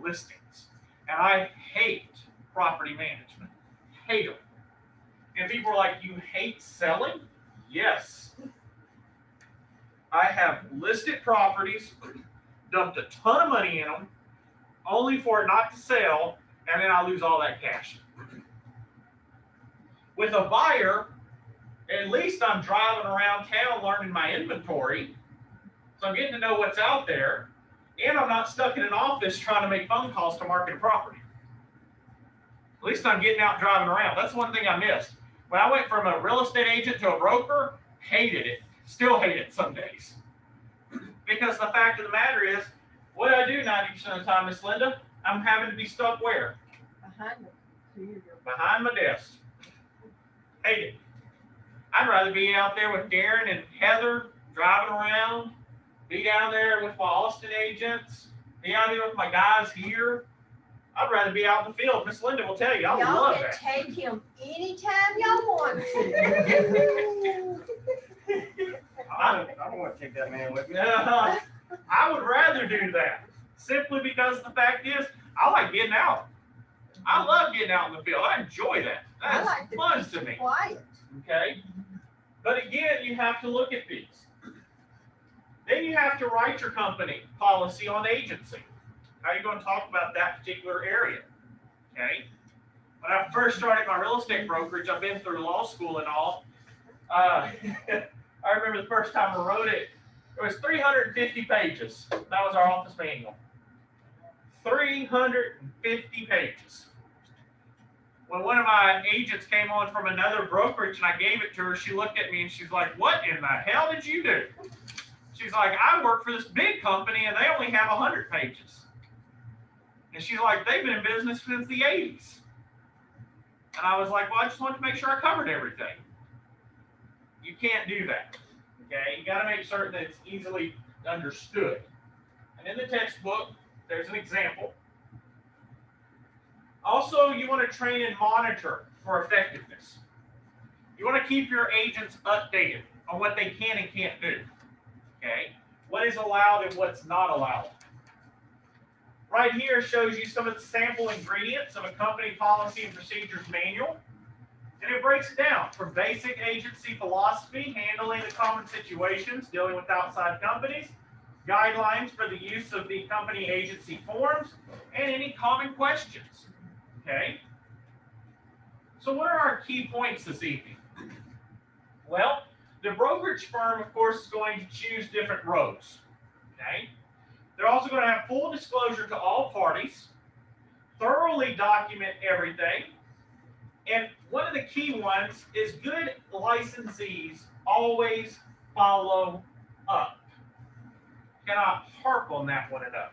listings. And I hate property management. Hate them. And people are like, you hate selling? Yes. I have listed properties, dumped a ton of money in them, only for it not to sell, and then I lose all that cash. With a buyer, at least I'm driving around town learning my inventory, so I'm getting to know what's out there, and I'm not stuck in an office trying to make phone calls to market a property. At least I'm getting out driving around. That's one thing I missed. When I went from a real estate agent to a broker, hated it. Still hate it some days. Because the fact of the matter is, what do I do 90% of the time, Miss Linda? I'm having to be stuck where? Behind the computer. Behind my desk. Hate it. I'd rather be out there with Darren and Heather driving around, be down there with my Austin agents, be out there with my guys here. I'd rather be out in the field. Miss Linda will tell you, I Y'all love can that. take him anytime y'all want to. I don't want to take that man with me. I would rather do that simply because the fact is, I like getting out. I love getting out in the field. I enjoy that. I That's like fun to to be me. quiet. Okay? But again, you have to look at these. Then you have to write your company policy on agency. How are you going to talk about that particular area? Okay? When I first started my real estate brokerage, I've been through law school and all. I remember the first time I wrote it, it was 350 pages. That was our office manual. 350 pages. When one of my agents came on from another brokerage and I gave it to her, she looked at me and she's like, what in the hell did you do? She's like, I work for this big company and they only have 100 pages. And she's like, they've been in business since the 80s. And I was like, well, I just wanted to make sure I covered everything. You can't do that. Okay? You got to make certain that it's easily understood. And in the textbook, there's an example. Also, you want to train and monitor for effectiveness. You want to keep your agents updated on what they can and can't do. Okay? What is allowed and what's not allowed. Right here shows you some of the sample ingredients of a company policy and procedures manual. And it breaks it down from basic agency philosophy, handling the common situations, dealing with outside companies, guidelines for the use of the company agency forms, and any common questions. Okay? So what are our key points this evening? Well, the brokerage firm, of course, is going to choose different roads. Okay? They're also going to have full disclosure to all parties, thoroughly document everything, and one of the key ones is good licensees always follow up. Cannot harp on that one enough.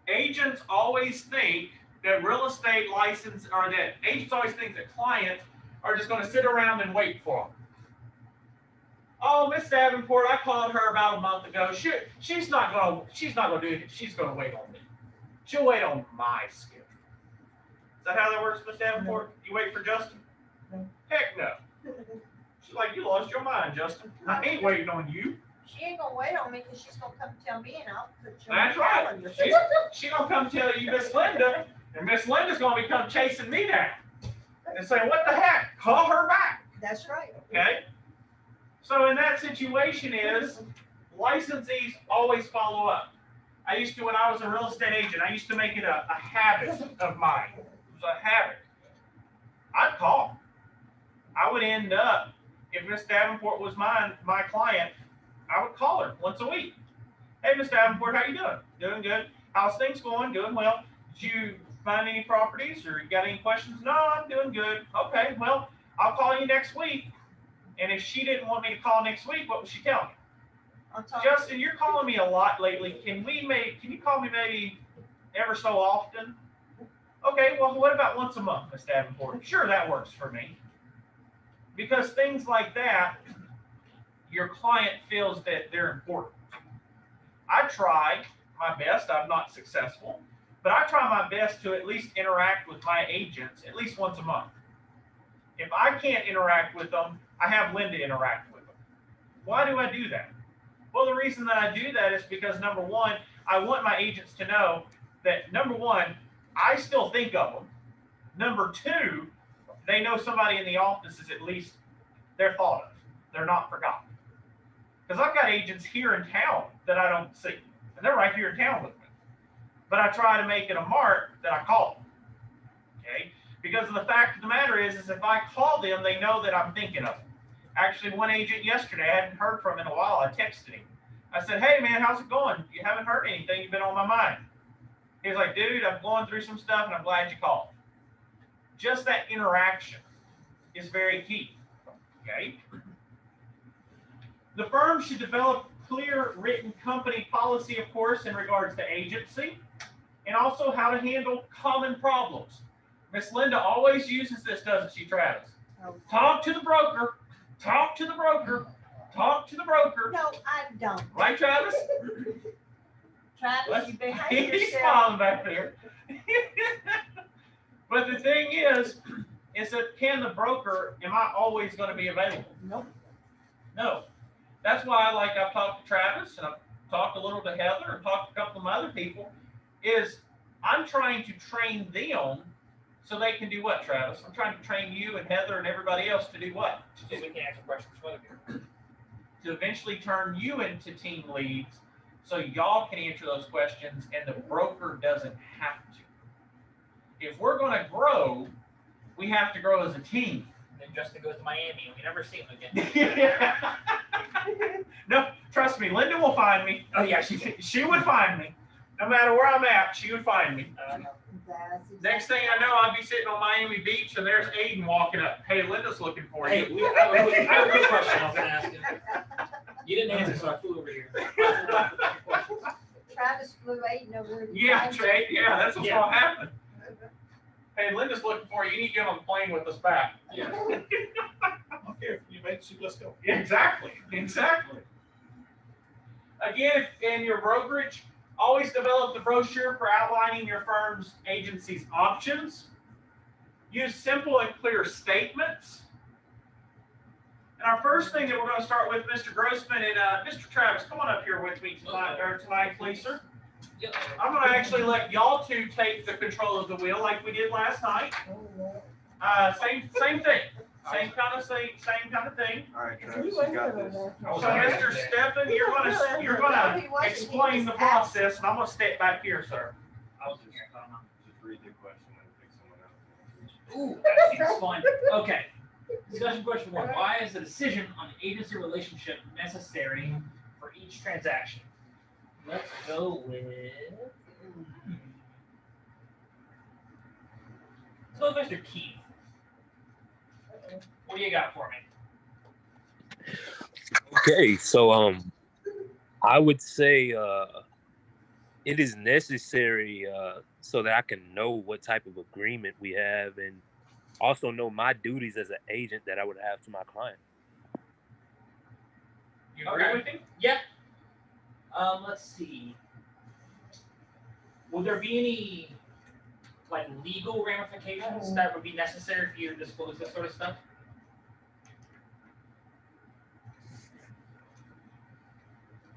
Agents always think that real estate license, or that agents always think that clients are just going to sit around and wait for them. Oh, Miss Davenport, I called her about a month ago. She's not going to do it. She's going to wait on me. She'll wait on my schedule. Is that how that works, Miss Davenport? No. You wait for Justin? No. Heck no. She's like, you lost your mind, Justin. I ain't waiting on you. She ain't gonna wait on me because she's gonna come tell me and I'll put you That's on right. calendar. She gonna come tell you Miss Linda, and Miss Linda's gonna be come chasing me down and say, what the heck? Call her back. That's right. Okay? So in that situation is, licensees always follow up. I used to, when I was a real estate agent, I used to make it a habit of mine. It was a habit. I'd call. I would end up, if Miss Davenport was my client, I would call her once a week. Hey, Miss Davenport, how you doing? Doing good. How's things going? Doing well. Did you find any properties or you got any questions? No, I'm doing good. Okay, well, I'll call you next week. And if she didn't want me to call next week, what would she tell me? Justin, you're calling me a lot lately. Can you call me maybe ever so often? Okay, well, what about once a month, Miss Davenport? Sure, that works for me. Because things like that, your client feels that they're important. I try my best. I'm not successful, but I try my best to at least interact with my agents at least once a month. If I can't interact with them, I have Linda interact with them. Why do I do that? Well, the reason that I do that is because, number one, I want my agents to know that, number one, I still think of them. Number two, they know somebody in the office is at least, they're thought of. They're not forgotten. Because I've got agents here in town that I don't see. And they're right here in town with me. But I try to make it a mark that I call them. Okay? Because of the fact of the matter is if I call them, they know that I'm thinking of them. Actually, one agent yesterday, I hadn't heard from in a while. I texted him. I said, hey, man, how's it going? You haven't heard anything. You've been on my mind. He was like, dude, I'm going through some stuff, and I'm glad you called. Just that interaction is very key. Okay? The firm should develop clear written company policy, of course, in regards to agency, and also how to handle common problems. Miss Linda always uses this, doesn't she, Travis? Talk to the broker. Talk to the broker. Talk to the broker. No, I don't. Right, Travis? Travis, you behave He's yourself. smiling back there. But the thing is that can the broker, am I always going to be available? Nope. No. That's why, like, I've talked to Travis, and I've talked a little to Heather, and talked to a couple of my other people, is I'm trying to train them so they can do what, Travis? I'm trying to train you and Heather and everybody else to do what? So we can answer questions from other people. To eventually turn you into team leads so y'all can answer those questions and the broker doesn't have to. If we're going to grow, we have to grow as a team. Then Justin goes to Miami and we never see him again. No, trust me, Linda will find me. Oh, yeah, She would find me. No matter where I'm at, she would find me. That's Next thing I know, I'll be sitting on Miami Beach and there's Aiden walking up. Hey, Linda's looking for you. Hey, I have a good question I was going to ask you. You didn't answer, so I flew over here. Travis flew Aiden over. to Yeah, find Trey. Yeah, that's what's Yeah. gonna happen. Hey, Linda's looking for you. You need to get on the plane with us back. Yeah. Okay, you made it, let's go. Exactly. Exactly. Again, in your brokerage, always develop the brochure for outlining your firm's agency's options. Use simple and clear statements. And our first thing that we're going to start with, Mr. Grossman and Mr. Travis, come on up here with me tonight, please, sir. Yep. I'm going to actually let y'all two take the control of the wheel like we did last night. Same thing. Same kind of thing. All right, Travis, you got this. So, Mr. Stephan, you're gonna explain the process, and I'm gonna step back here, sir. I was in here, I don't know. Just read the question and pick someone else. Ooh, that seems fun. Okay. Discussion question 1. Why is the decision on the agency relationship necessary for each transaction? Let's go with. Let's go with Mr. Keith. What do you got for me? Okay, so I would say it is necessary so that I can know what type of agreement we have and also know my duties as an agent that I would have to my client. You agree Okay. with him? Yeah. Let's see. Will there be any like legal ramifications that would be necessary for you to disclose this sort of stuff?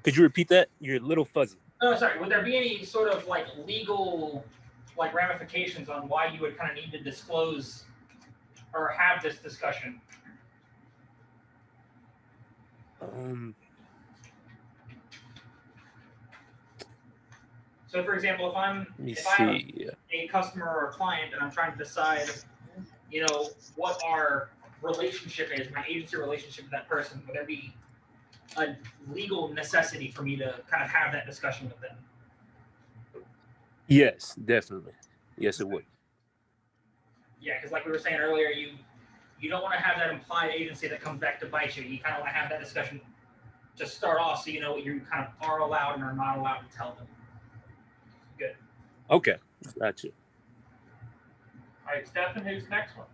Could you repeat that? You're a little fuzzy. Oh, sorry. Would there be any sort of like legal like ramifications on why you would kind of need to disclose or have this discussion? So, for example, if I have a customer or a client and I'm trying to decide, what our relationship is, my agency relationship with that person, would there be a legal necessity for me to kind of have that discussion with them? Yes, definitely. Yes, it would. Yeah, because like we were saying earlier, you don't want to have that implied agency that comes back to bite you. You kind of want to have that discussion to start off so you know what you kind of are allowed and are not allowed to tell them. Good. Okay, gotcha. All right, Stefan, who's next one?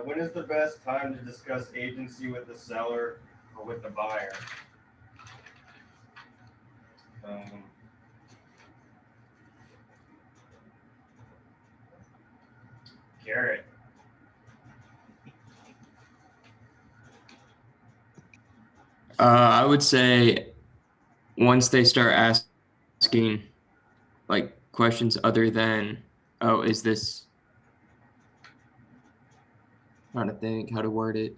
When is the best time to discuss agency with the seller or with the buyer? Garrett. I would say once they start asking like questions other than, oh, is this, trying to think how to word it.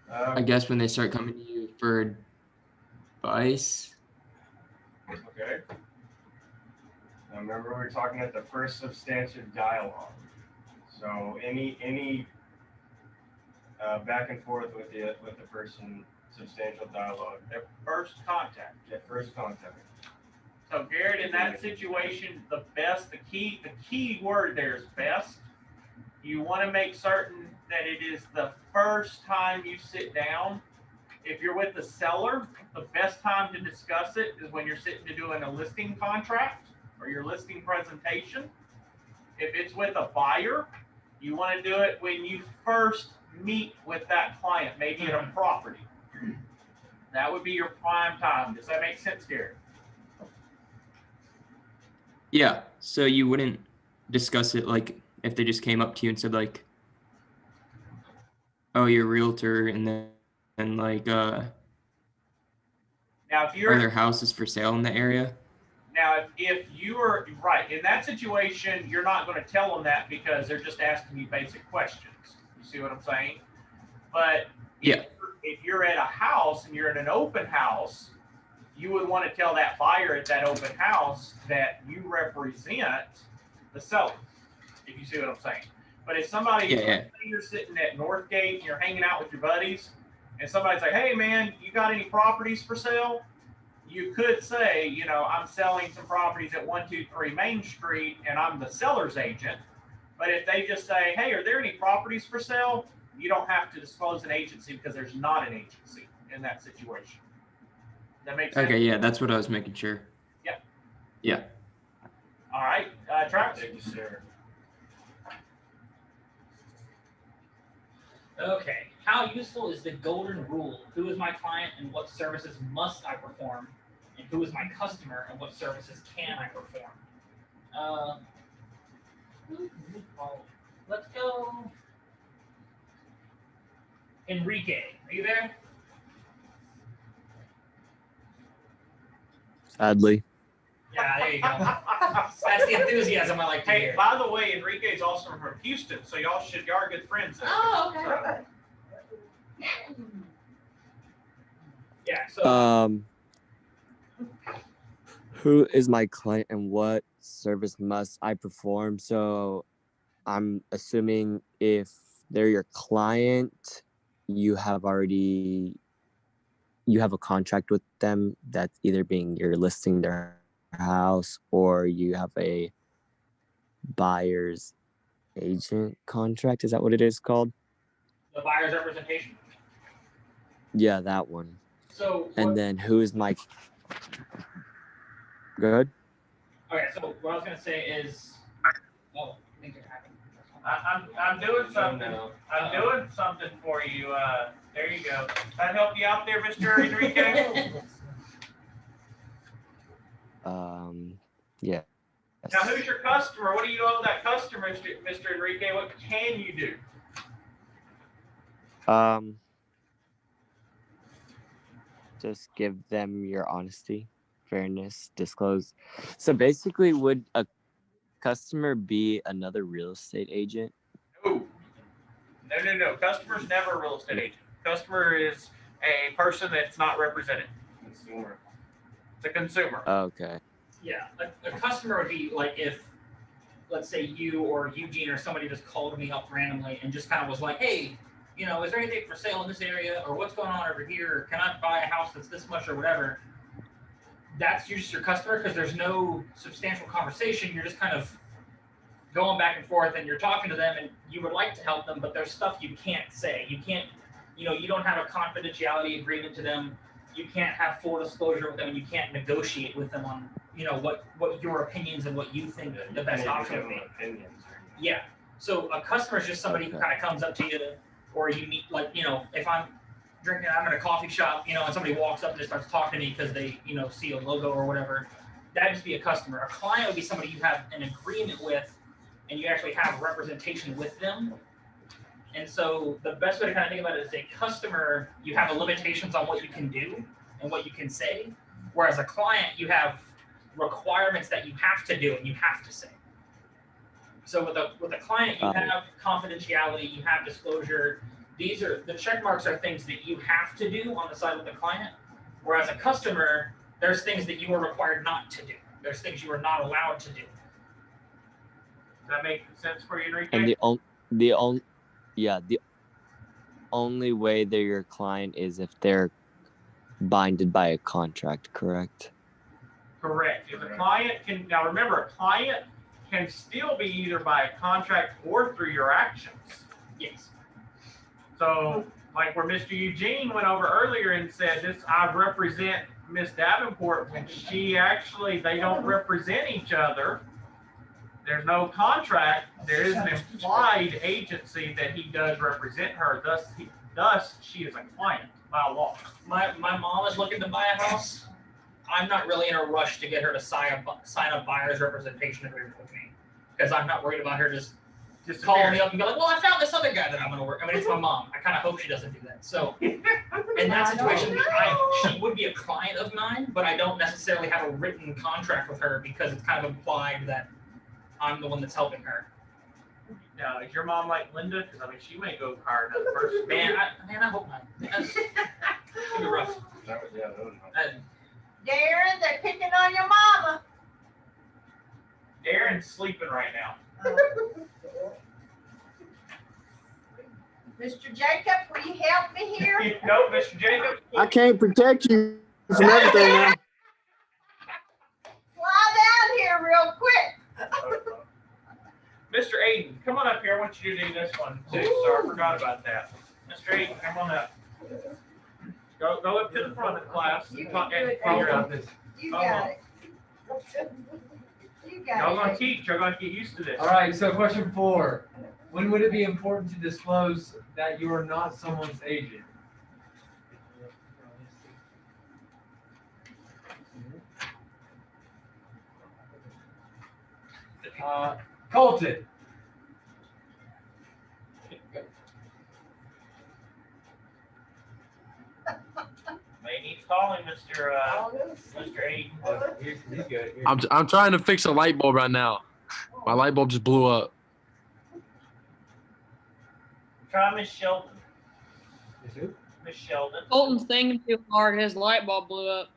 I guess when they start coming to you for advice. Okay. Now remember, we were talking at the first substantive dialogue. So any back and forth with the person, substantial dialogue. At first contact. At first contact. So Garrett, in that situation, the key word there is best. You want to make certain that it is the first time you sit down. If you're with the seller, the best time to discuss it is when you're sitting to doing a listing contract or your listing presentation. If it's with a buyer, you want to do it when you first meet with that client, maybe at a property. That would be your prime time. Does that make sense, Garrett? Yeah, so you wouldn't discuss it like if they just came up to you and said like, oh, you're a realtor, and then like now if you're are there houses for sale in the area? Now, if you are right in that situation, you're not going to tell them that because they're just asking you basic questions. You see what I'm saying? But yeah, if you're at a house and you're at an open house, you would want to tell that buyer at that open house that you represent the seller. If you see what I'm saying. But if somebody, you're sitting at Northgate and you're hanging out with your buddies, and somebody's like, "Hey, man, you got any properties for sale?" You could say, I'm selling some properties at 123 Main Street and I'm the seller's agent. But if they just say, "Hey, are there any properties for sale?" You don't have to disclose an agency because there's not an agency in that situation. That makes sense? Okay, yeah, that's what I was making sure. Yeah. Yeah. All right, Travis. Thank you, sir. Okay. How useful is the golden rule? Who is my client and what services must I perform? And who is my customer and what services can I perform? Let's go. Enrique, are you there? Sadly. Yeah, there you go. That's the enthusiasm I like to hear. Hey, by the way, Enrique is also from Houston, so y'all are good friends. Oh, okay. Yeah, so who is my client and what service must I perform? So I'm assuming if they're your client, you have a contract with them that's either being you're listing their house, or you have a buyer's agent contract. Is that what it is called? The buyer's representation. Yeah, that one. So And then who's my good? okay, so what I was gonna say is, oh, things are happening. I'm doing something. I'm doing something for you. There you go. That help you out there, Mr. Enrique? Yeah. Now, who's your customer? What do you owe that customer, Mr. Enrique? What can you do? Just give them your honesty, fairness, disclose. So basically, would a customer be another real estate agent? No. Customer's never a real estate agent. Customer is a person that's not represented. Consumer. It's a consumer. Okay. Yeah, a customer would be like if, let's say you or Eugene or somebody just called me up randomly and just kind of was like, hey, you know, is there anything for sale in this area, or what's going on over here? Can I buy a house that's this much or whatever? That's just your customer because there's no substantial conversation. You're just kind of going back and forth and you're talking to them and you would like to help them, but there's stuff you can't say. You can't, you know, you don't have a confidentiality agreement to them. You can't have full disclosure with them, and you can't negotiate with them on, you know, what your opinions and what you think the best option would be. Yeah. So a customer is just somebody who kind of comes up to you, or you meet, like, you know, if I'm at a coffee shop, you know, and somebody walks up and just starts talking to me because they, you know, see a logo or whatever, that'd just be a customer. A client would be somebody you have an agreement with, and you actually have representation with them. And so the best way to kind of think about it is a customer, you have limitations on what you can do and what you can say. Whereas a client, you have requirements that you have to do and you have to say. So with a client, you have confidentiality, you have disclosure. These are the check marks are things that you have to do on the side of the client. Whereas a customer, there's things that you are required not to do. There's things you are not allowed to do. Does that make sense for you, Enrique? And the only way they're your client is if they're binded by a contract, correct? Correct. If a client can, now remember, a client can still be either by a contract or through your actions. Yes. So, like where Mr. Eugene went over earlier and said, "This I represent Miss Davenport," when they don't represent each other. There's no contract. There is an implied agency that he does represent her. Thus, she is a client by law. My mom is looking to buy a house. I'm not really in a rush to get her to sign a buyer's representation agreement with me, because I'm not worried about her just calling me up and be like, well, I found this other guy that I'm going to work. I mean, it's my mom. I kind of hope she doesn't do that. So in that situation, she would be a client of mine, but I don't necessarily have a written contract with her because it's kind of implied that I'm the one that's helping her. Now, is your mom like Linda? Because I mean, she may go hire another person. Man, I hope not. It's gonna be rough. Darren, they're picking on your mama. Darren's sleeping right now. Mr. Jacob, will you help me here? No, Mr. Jacob. I can't protect you from everything now. Fly down here real quick. Mr. Aiden, come on up here. I want you to do this one too. Sorry, I forgot about that. Mr. Aiden, come on up. Go up to the front of the class. You and can do it, figure Aiden. out this. You got it. You got Y'all gonna it. teach. Y'all gonna get used to this. All right, so question 4. When would it be important to disclose that you are not someone's agent? Colton. May need calling, Mr. Aiden. He's good. I'm trying to fix a light bulb right now. My light bulb just blew up. Try Miss Sheldon. Is who? Miss Sheldon. Colton's thinking too hard. His light bulb blew up.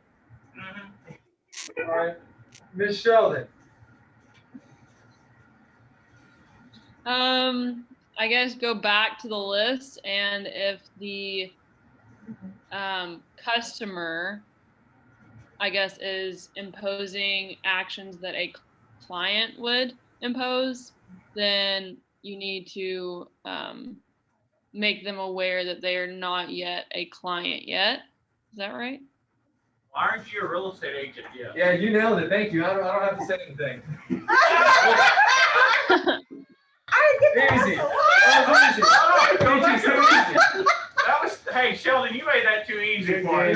Mm-hmm. All right, Miss Sheldon. I guess go back to the list, and if the customer I guess, is imposing actions that a client would impose, then you need to make them aware that they are not yet a client yet. Is that right? Why aren't you a real estate agent yet? Yeah, you nailed it. Thank you. I don't have to say anything. Easy. That was easy. So easy. That was, hey, Sheldon, you made that too easy for me.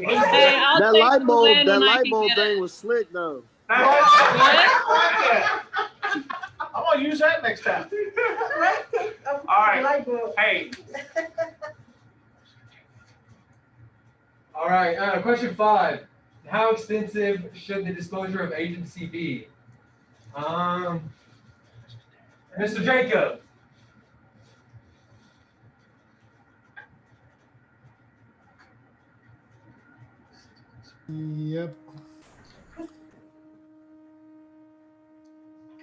Hey, I'll That take light the bulb, win that when I light can bulb get thing it. was slick though. I'm gonna use that next time. All right. Hey, All right. Question 5. How extensive should the disclosure of agency be? Mr. Jacob. Yep.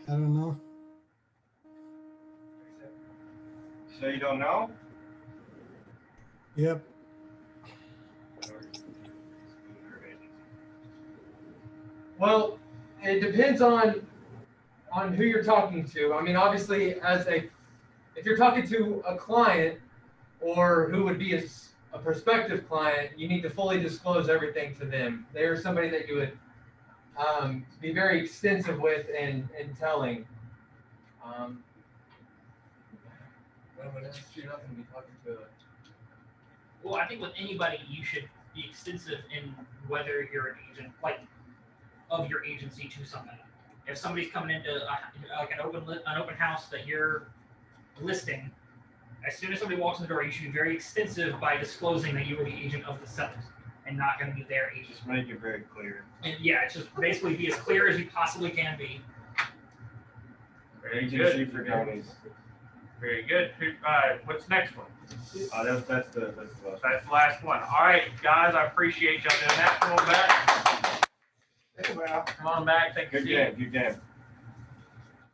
I don't know. So you don't know? Yep. Well, it depends on who you're talking to. I mean, obviously, if you're talking to a client or who would be a prospective client, you need to fully disclose everything to them. They're somebody that you would be very extensive with in telling. You're not going to be talking to a Well, I think with anybody, you should be extensive in whether you're an agent, like of your agency to somebody. If somebody's coming into like an open house that you're listing, as soon as somebody walks in the door, you should be very extensive by disclosing that you were the agent of the sellers and not going to be their agent. Just make it very clear. And yeah, it's just basically be as clear as you possibly can be. very Agency good. for counties. Very good. What's the next one? That's the last. That's the last one. All right, guys, I appreciate y'all doing that. Come on back. Come on back. Take a Good seat. game, good game.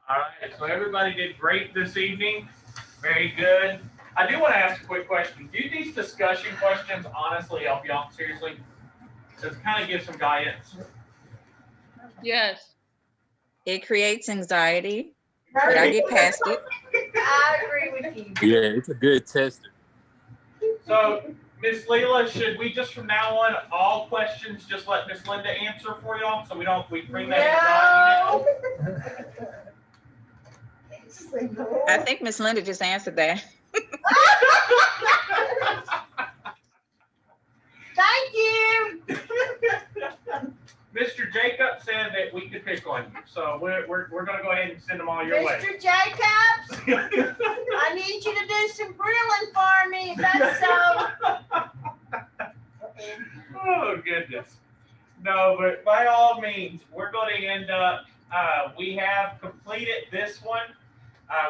All right, so everybody did great this evening. Very good. I do want to ask a quick question. Do these discussion questions honestly help you out seriously? Does it kind of give some guidance? Yes. It creates anxiety, but I get past it. I agree with you. Yeah, it's a good tester. So, Miss Leela, should we just from now on, all questions, just let Miss Linda answer for y'all? So we bring that anxiety down? I think Miss Linda just answered that. Thank you. Mr. Jacob said that we could pick on you, so we're gonna go ahead and send them all your way. Mr. Jacobs, I need you to do some grilling for me, if that's so. Oh, goodness. No, but by all means, we're going to end up, we have completed this one.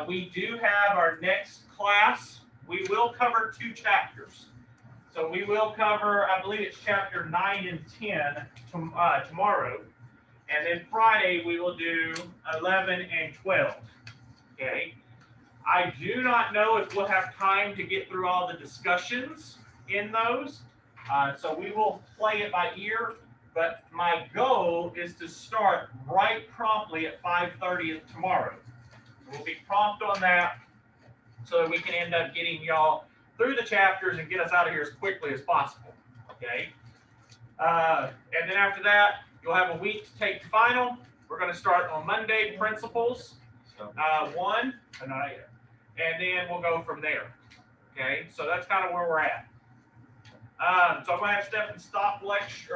We do have our next class. We will cover 2 chapters. So we will cover, I believe it's chapter 9 and 10 tomorrow. And then Friday, we will do 11 and 12. Okay. I do not know if we'll have time to get through all the discussions in those. So we will play it by ear, but my goal is to start right promptly at 5:30 tomorrow. We'll be prompt on that so that we can end up getting y'all through the chapters and get us out of here as quickly as possible, okay? And then after that, you'll have a week to take the final. We're gonna start on Monday, principles, 1, and then we'll go from there, okay? So that's kind of where we're at. So I'm gonna have Stephen stop lecture.